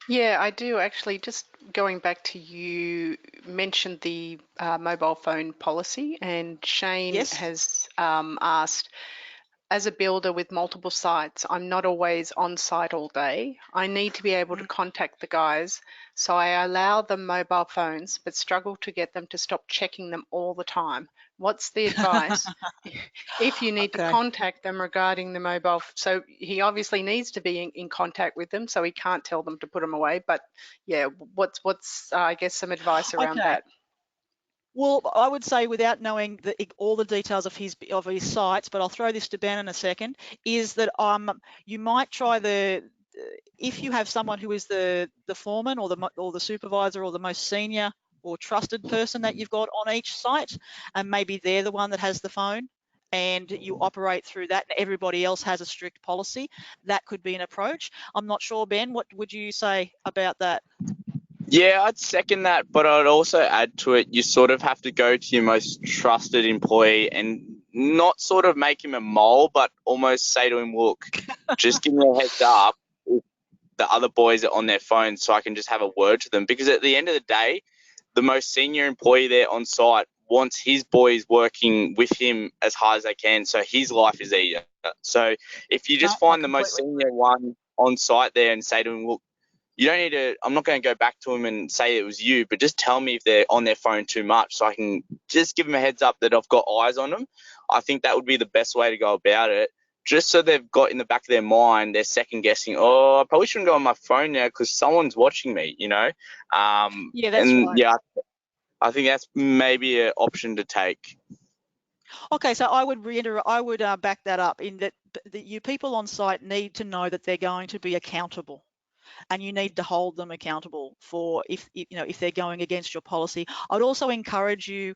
D: Yeah, I do actually. Just going back to, you mentioned the mobile phone policy, and Shane has asked, as a builder with multiple sites, I'm not always on site all day. I need to be able to contact the guys, so I allow them mobile phones, but struggle to get them to stop checking them all the time. What's the advice if you need to contact them regarding the mobile? So he obviously needs to be in contact with them, so he can't tell them to put them away. But yeah, what's I guess some advice around that?
A: Well, I would say, without knowing all the details of his sites, but I'll throw this to Ben in a second, is that you might try if you have someone who is the foreman or the supervisor or the most senior or trusted person that you've got on each site, and maybe they're the one that has the phone, and you operate through that, and everybody else has a strict policy. That could be an approach. I'm not sure, Ben, what would you say about that?
B: Yeah, I'd second that, but I'd also add to it, you sort of have to go to your most trusted employee and not sort of make him a mole, but almost say to him, look, just give me a heads up if the other boys are on their phones, so I can just have a word to them. Because at the end of the day, the most senior employee there on site wants his boys working with him as hard as they can, so his life is easier. So if you just
A: No, I
B: find the most
A: completely
B: senior one on site there and say to him, look, you don't need to, I'm not going to go back to them and say it was you, but just tell me if they're on their phone too much so I can just give them a heads up that I've got eyes on them. I think that would be the best way to go about it. Just so they've got in the back of their mind, they're second guessing, oh, I probably shouldn't go on my phone now because someone's watching me, you know?
A: Yeah, that's
B: And
A: right.
B: yeah, I think that's maybe an option to take.
A: Okay, so I would reiterate, I would back that up in that you people on site need to know that they're going to be accountable, and you need to hold them accountable for if you know if they're going against your policy. I'd also encourage you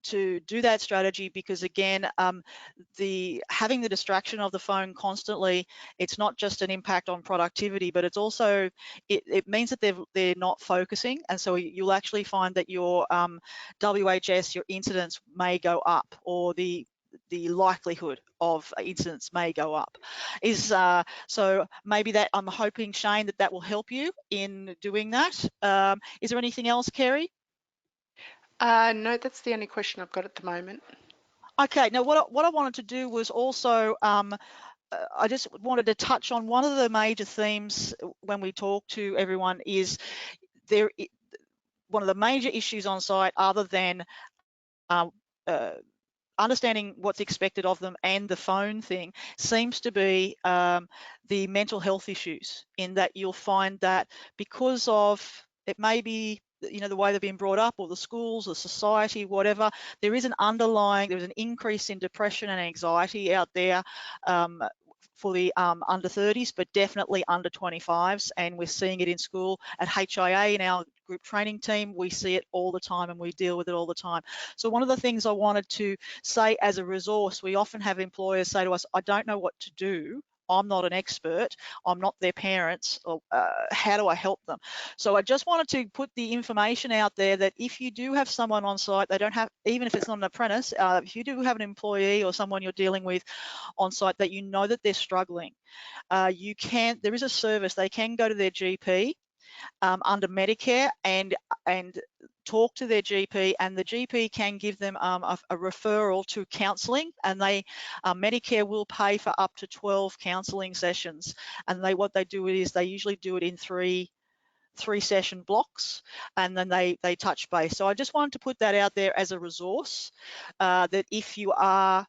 A: to do that strategy because again, having the distraction of the phone constantly, it's not just an impact on productivity, but it's also it means that they're not focusing, and so you'll actually find that your WHS, your incidents may go up, or the likelihood of incidents may go up. So maybe that I'm hoping, Shane, that will help you in doing that. Is there anything else, Kerry?
D: No, that's the only question I've got at the moment.
A: Okay, now what I wanted to do was also I just wanted to touch on one of the major themes when we talk to everyone is one of the major issues on site, other than uh, uh, understanding what's expected of them and the phone thing, seems to be the mental health issues, in that you'll find that because of it may be the way they've been brought up, or the schools, or society, whatever, there's an increase in depression and anxiety out there for the under 30s, but definitely under 25s, and we're seeing it in school. At HIA, in our group training team, we see it all the time and we deal with it all the time. So one of the things I wanted to say as a resource, we often have employers say to us, I don't know what to do. I'm not an expert. I'm not their parents. Or, how do I help them? So I just wanted to put the information out there that if you do have someone on site, they don't have, even if it's not an apprentice, if you do have an employee or someone you're dealing with on site that you know that they're struggling, there is a service, they can go to their GP under Medicare and talk to their GP, and the GP can give them a referral to counselling, and Medicare will pay for up to 12 counselling sessions, and what they do is they usually do it in three session blocks, and then they touch base. So I just wanted to put that out there as a resource, that if you are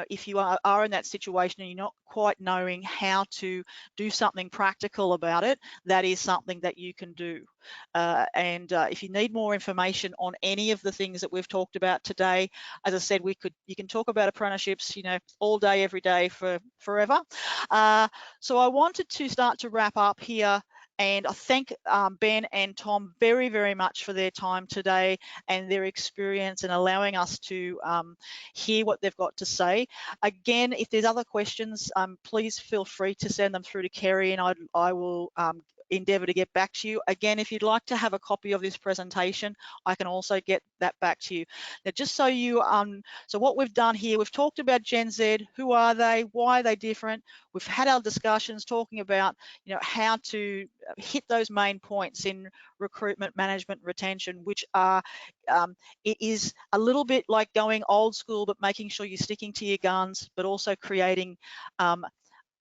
A: if you are in that situation and you're not quite knowing how to do something practical about it, that is something that you can do. And if you need more information on any of the things that we've talked about today, as I said, you can talk about apprenticeships, all day, every day, for forever. So I wanted to start to wrap up here. And I thank Ben and Tom very, very much for their time today and their experience and allowing us to hear what they've got to say. Again, if there's other questions, please feel free to send them through to Kerry, and I will endeavour to get back to you. Again, if you'd like to have a copy of this presentation, I can also get that back to you. Now, just so so what we've done here, we've talked about Gen Z. Who are they? Why are they different? We've had our discussions talking about, how to hit those main points in recruitment, management, retention, which are, it is a little bit like going old school, but making sure you're sticking to your guns, but also creating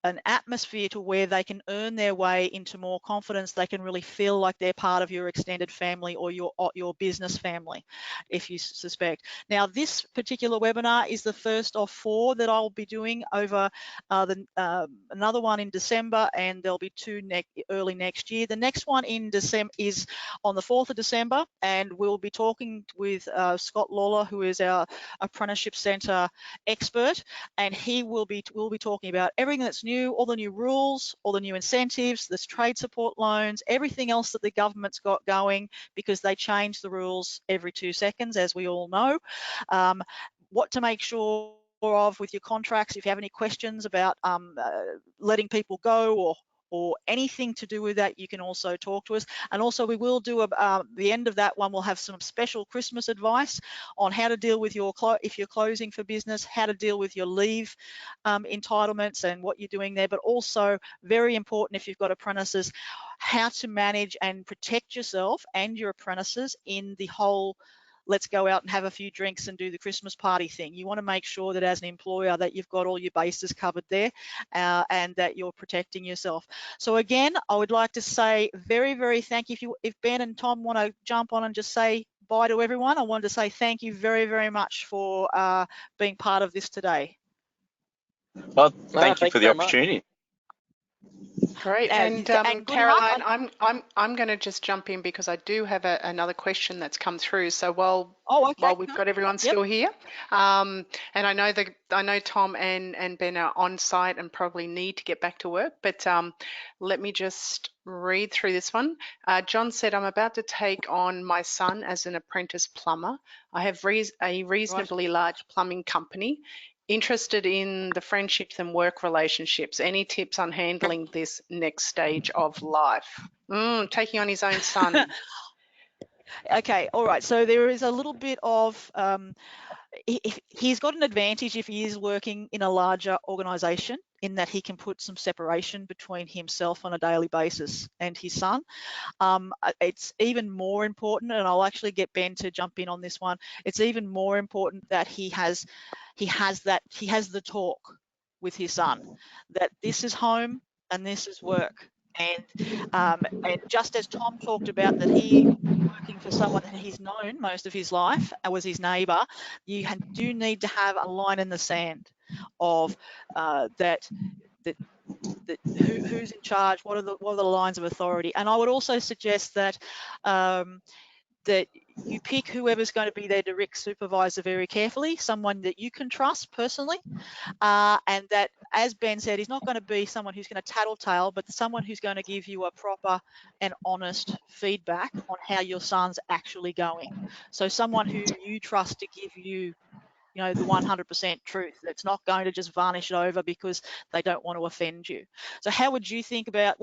A: an atmosphere to where they can earn their way into more confidence. They can really feel like they're part of your extended family or your business family, if you suspect. Now, this particular webinar is the first of 4 that I'll be doing over another one in December, and there'll be 2 early next year. The next one in December is on the 4th of December, and we'll be talking with Scott Lawler, who is our Apprenticeship Centre expert, and we'll be talking about everything that's new, all the new rules, all the new incentives, this trade support loans, everything else that the government's got going, because they change the rules every 2 seconds, as we all know. What to make sure of with your contracts. If you have any questions about letting people go or anything to do with that, you can also talk to us. And also, we will do the end of that one, we'll have some special Christmas advice on how to deal with if you're closing for business, how to deal with your leave entitlements and what you're doing there, but also very important if you've got apprentices, how to manage and protect yourself and your apprentices in the whole let's go out and have a few drinks and do the Christmas party thing. You want to make sure that as an employer that you've got all your bases covered there, and that you're protecting yourself. So again, I would like to say very, very thank you. If Ben and Tom want to jump on and just say bye to everyone, I wanted to say thank you very, very much for being part of this today.
B: Well, thank you for the opportunity.
D: Great. And Caroline, I'm going to just jump in because I do have another question that's come through. So while we've got everyone still here, and I know Tom and Ben are on site and probably need to get back to work, but let me just read through this one. John said, I'm about to take on my son as an apprentice plumber. I have a reasonably large plumbing company. Interested in the friendships and work relationships. Any tips on handling this next stage of life? Taking on his own son.
A: Okay, all right. So there is a little bit of, he's got an advantage if he is working in a larger organisation, in that he can put some separation between himself on a daily basis and his son. It's even more important, and I'll actually get Ben to jump in on this one. It's even more important that he has the talk with his son, that this is home and this is work. And just as Tom talked about, that he working for someone that he's known most of his life, was his neighbour, you do need to have a line in the sand of who's in charge, what are the lines of authority. And I would also suggest that that you pick whoever's going to be their direct supervisor very carefully, someone that you can trust personally, and that, as Ben said, he's not going to be someone who's going to tattletale, but someone who's going to give you a proper and honest feedback on how your son's actually going. So someone who you trust to give you, the 100% truth, that's not going to just varnish it over because they don't want to offend you. So what do you think about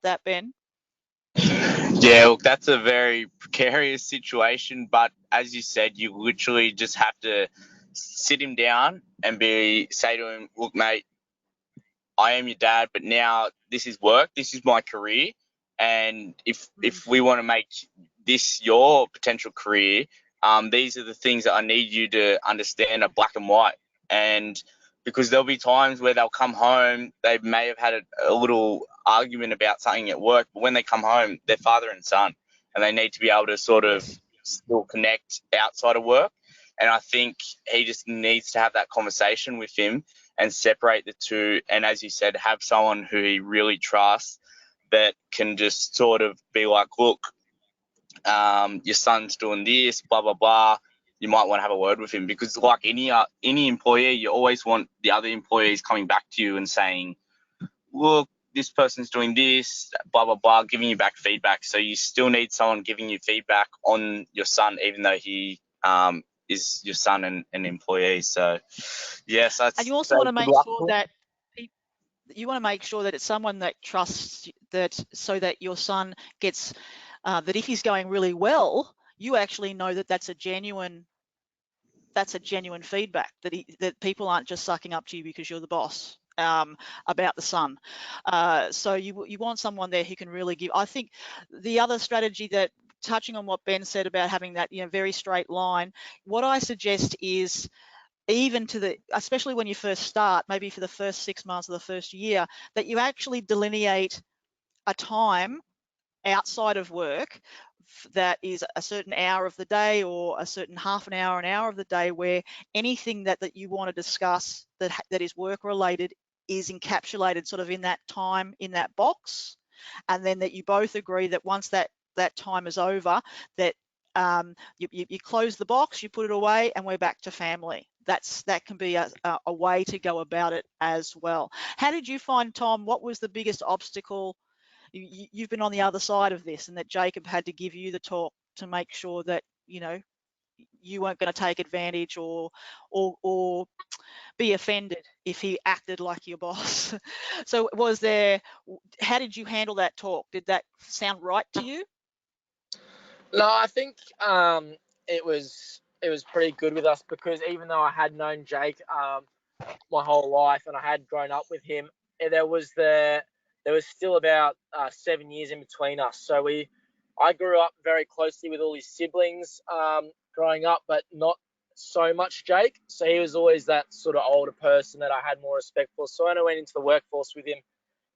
A: that, Ben?
B: Yeah, look, that's a very precarious situation, but as you said, you literally just have to sit him down and say to him, look, mate, I am your dad, but now this is work, this is my career, and if we want to make this your potential career, these are the things that I need you to understand are black and white. And because there'll be times where they'll come home, they may have had a little argument about something at work, but when they come home, they're father and son, and they need to be able to sort of still connect outside of work. And I think he just needs to have that conversation with him and separate the two. And as you said, have someone who he really trusts that can just sort of be like, look, your son's doing this, blah, blah, blah. You might want to have a word with him, because like any employer, you always want the other employees coming back to you and saying, look, this person's doing this, blah, blah, blah, giving you back feedback. So you still need someone giving you feedback on your son, even though he is your son and an employee. So yes,
A: and you also want to make sure that it's someone that trusts, that so that your son gets that if he's going really well, you actually know that that's a genuine feedback, that people aren't just sucking up to you because you're the boss about the son. So you want someone there who can really give. I think the other strategy, that touching on what Ben said about having that very straight line, what I suggest is, even especially when you first start, maybe for the first 6 months of the first year, that you actually delineate a time outside of work that is a certain hour of the day, or a certain half an hour of the day, where anything that you want to discuss that is work related is encapsulated sort of in that time, in that box, and then that you both agree that once that time is over, that you close the box, you put it away, and we're back to family. That can be a way to go about it as well. How did you find, Tom? What was the biggest obstacle? You've been on the other side of this, and that Jacob had to give you the talk to make sure that you weren't going to take advantage or be offended if he acted like your boss. So how did you handle that talk? Did that sound right to you?
C: No, I think it was pretty good with us, because even though I had known Jake my whole life and I had grown up with him, there was still about 7 years in between us. So I grew up very closely with all his siblings, growing up, but not so much Jake. So he was always that sort of older person that I had more respect for. So when I went into the workforce with him,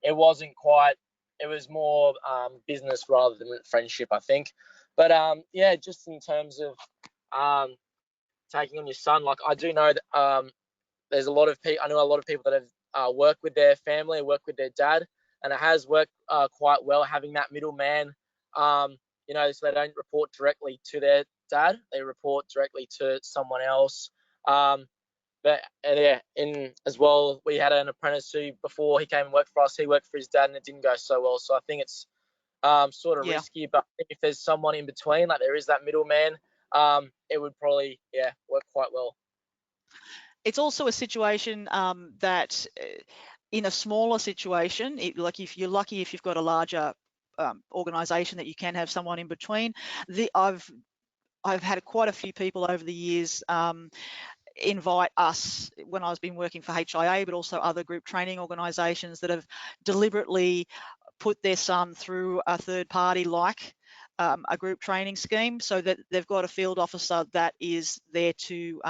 C: it wasn't quite, it was more business rather than friendship, I think. But yeah, just in terms of taking on your son, like I do know that there's a lot of people, I know a lot of people that have worked with their family, worked with their dad, and it has worked quite well having that middleman, you know, so they don't report directly to their dad, they report directly to someone else. But yeah, in as well, we had an apprentice who, before he came and worked for us, he worked for his dad and it didn't go so well. So I think it's sort of risky, but I think if there's someone in between, like there is that middleman, it would probably, yeah, work quite well.
A: It's also a situation that in a smaller situation, like if you're lucky, if you've got a larger organization, that you can have someone in between. I've had quite a few people over the years invite us, when I've been working for HIA, but also other group training organisations, that have deliberately put their son through a third party like a group training scheme, so that they've got a field officer that is there to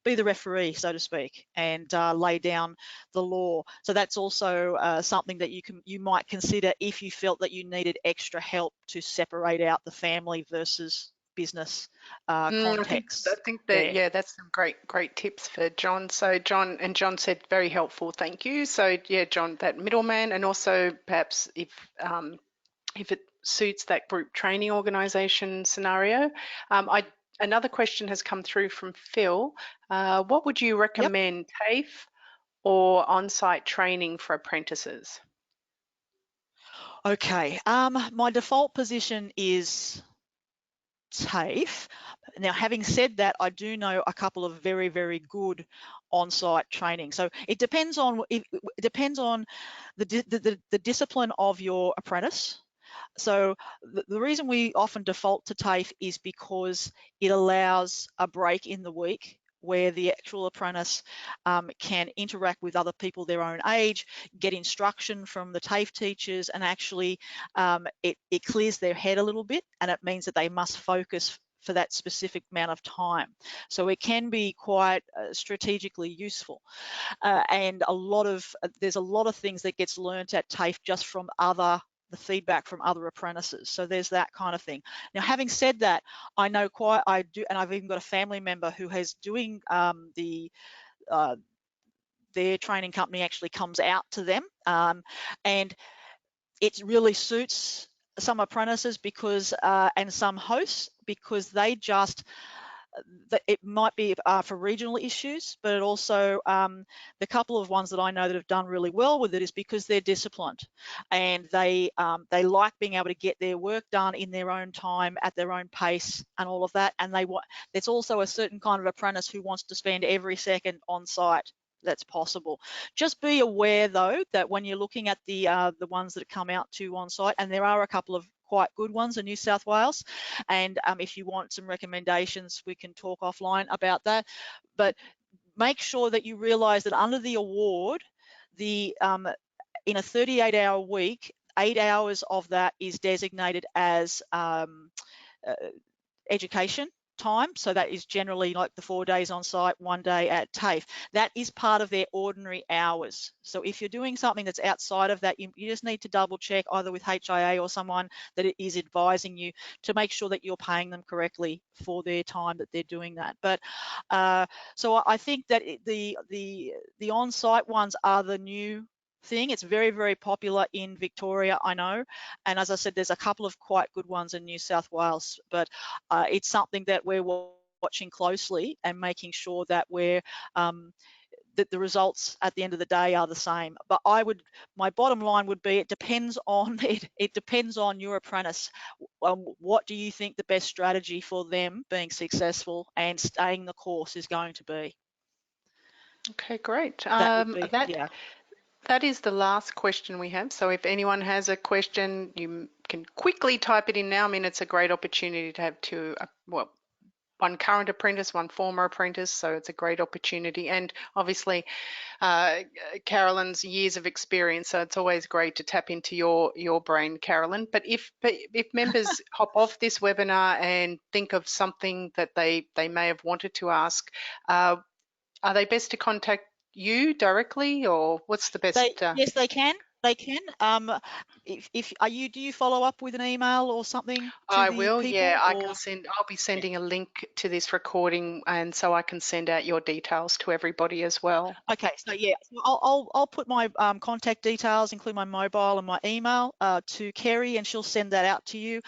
A: be the referee, so to speak, and lay down the law. So that's also something that you might consider if you felt that you needed extra help to separate out the family versus business context.
D: I think that, yeah, that's some great tips for John. So John said very helpful, thank you. So yeah, John, that middleman, and also perhaps if it suits that group training organisation scenario. Another question has come through from Phil. What would you recommend, TAFE or on-site training for apprentices?
A: Okay, my default position is TAFE. Now, having said that, I do know a couple of very, very good on-site training. So it depends on the discipline of your apprentice. So the reason we often default to TAFE is because it allows a break in the week where the actual apprentice can interact with other people their own age, get instruction from the TAFE teachers, and actually it clears their head a little bit, and it means that they must focus for that specific amount of time. So it can be quite strategically useful. And there's a lot of things that gets learnt at TAFE just from the feedback from other apprentices. So there's that kind of thing. Now, having said that, I do, and I've even got a family member who has doing their training company actually comes out to them, and it really suits some apprentices because and some hosts, because they just, it might be for regional issues, but it also the couple of ones that I know that have done really well with it is because they're disciplined, and they like being able to get their work done in their own time, at their own pace, and all of that. And there's also a certain kind of apprentice who wants to spend every second on site that's possible. Just be aware though that when you're looking at the ones that come out to on site, and there are a couple of quite good ones in New South Wales, and if you want some recommendations, we can talk offline about that. But make sure that you realise that under the award, in a 38-hour week, 8 hours of that is designated as education time. So that is generally like the 4 days on site, 1 day at TAFE. That is part of their ordinary hours. So if you're doing something that's outside of that, you just need to double check either with HIA or someone that is advising you to make sure that you're paying them correctly for their time that they're doing that. But so I think that the on-site ones are the new thing. It's very, very popular in Victoria, I know, and as I said, there's a couple of quite good ones in New South Wales, but it's something that we're watching closely and making sure that that the results at the end of the day are the same. But my bottom line would be, it depends on it depends on your apprentice. What do you think the best strategy for them being successful and staying the course is going to be?
D: Okay, great. That is the last question we have. So if anyone has a question, you can quickly type it in now. I mean, it's a great opportunity to have one current apprentice, one former apprentice, so it's a great opportunity. And obviously, Carolyn's years of experience, so it's always great to tap into your brain, Carolyn. But if members hop off this webinar and think of something that they may have wanted to ask, are they best to contact you directly, or what's the best?
A: Yes, they can. They can. Do you follow up with an email or something to
D: I
A: the
D: will.
A: people?
D: Yeah, I can send. I'll be sending a link to this recording, and so I can send out your details to everybody as well.
A: Okay, so yeah, I'll put my contact details, include my mobile and my email, to Kerry, and she'll send that out to you.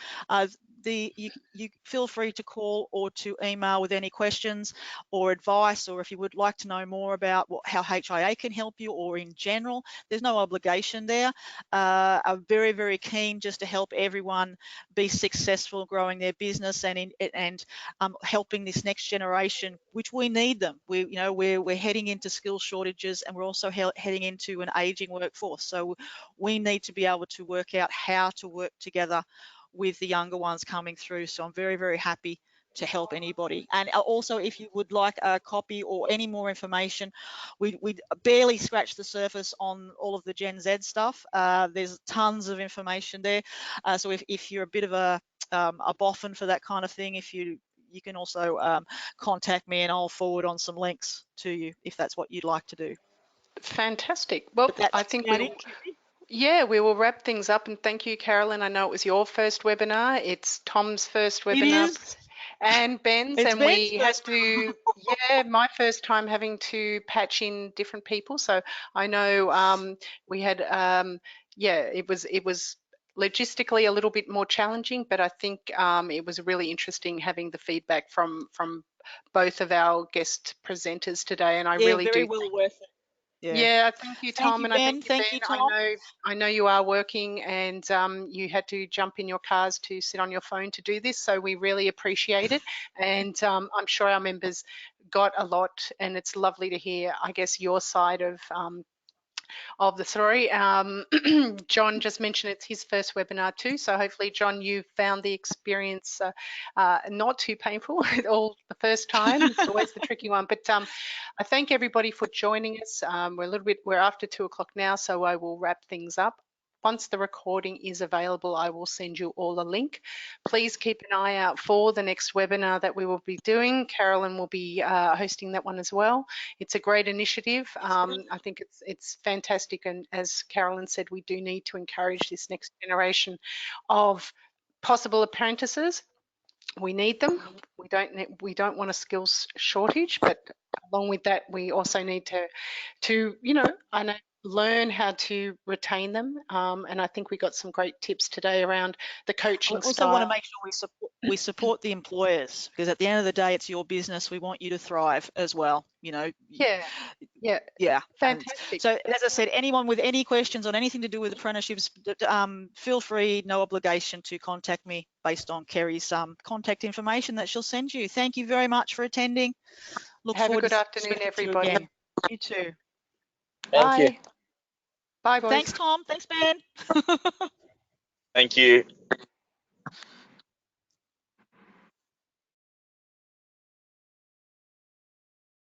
A: You feel free to call or to email with any questions or advice, or if you would like to know more about how HIA can help you, or in general, there's no obligation there. I'm very, very keen just to help everyone be successful growing their business and helping this next generation, which we need them. We're heading into skill shortages, and we're also heading into an aging workforce. So we need to be able to work out how to work together with the younger ones coming through. So I'm very, very happy to help anybody. And also, if you would like a copy or any more information, we barely scratched the surface on all of the Gen Z stuff. There's tons of information there. So if you're a bit of a boffin for that kind of thing, you can also contact me, and I'll forward on some links to you if that's what you'd like to do.
D: Fantastic. Well, I think we will wrap things up, and thank you, Carolyn. I know it was your first webinar. It's Tom's first webinar.
A: It is.
D: And Ben's,
A: it's
D: and
A: Ben's
D: we had to, my first time having to patch in different people. So I know we had, it was logistically a little bit more challenging, but I think it was really interesting having the feedback from both of our guest presenters today, and I really
A: very
D: do.
A: Well worth it.
D: Yeah, thank you, Tom, and
A: Ben.
D: Thank you, Tom. I know you are working, and you had to jump in your cars to sit on your phone to do this, so we really appreciate it. And I'm sure our members got a lot, and it's lovely to hear, I guess, your side of the story. John just mentioned it's his first webinar too, so hopefully, John, you found the experience not too painful all the first time. It's always the tricky one, but I thank everybody for joining us. We're after 2 o'clock now, so I will wrap things up. Once the recording is available, I will send you all a link. Please keep an eye out for the next webinar that we will be doing. Carolyn will be hosting that one as well. It's a great initiative. I think it's fantastic, and as Carolyn said, we do need to encourage this next generation of possible apprentices. We need them. We don't want a skills shortage, but along with that, we also need to learn how to retain them. And I think we got some great tips today around the coaching style.
A: I also want to make sure we support the employers, because at the end of the day, it's your business. We want you to thrive as well.
D: Yeah. Fantastic.
A: So as I said, anyone with any questions on anything to do with apprenticeships, feel free, no obligation, to contact me based on Kerry's contact information that she'll send you. Thank you very much for attending.
D: Have a good afternoon, everybody.
A: You too.
C: Thank you.
D: Bye, boys.
A: Thanks, Tom. Thanks, Ben.
B: Thank you.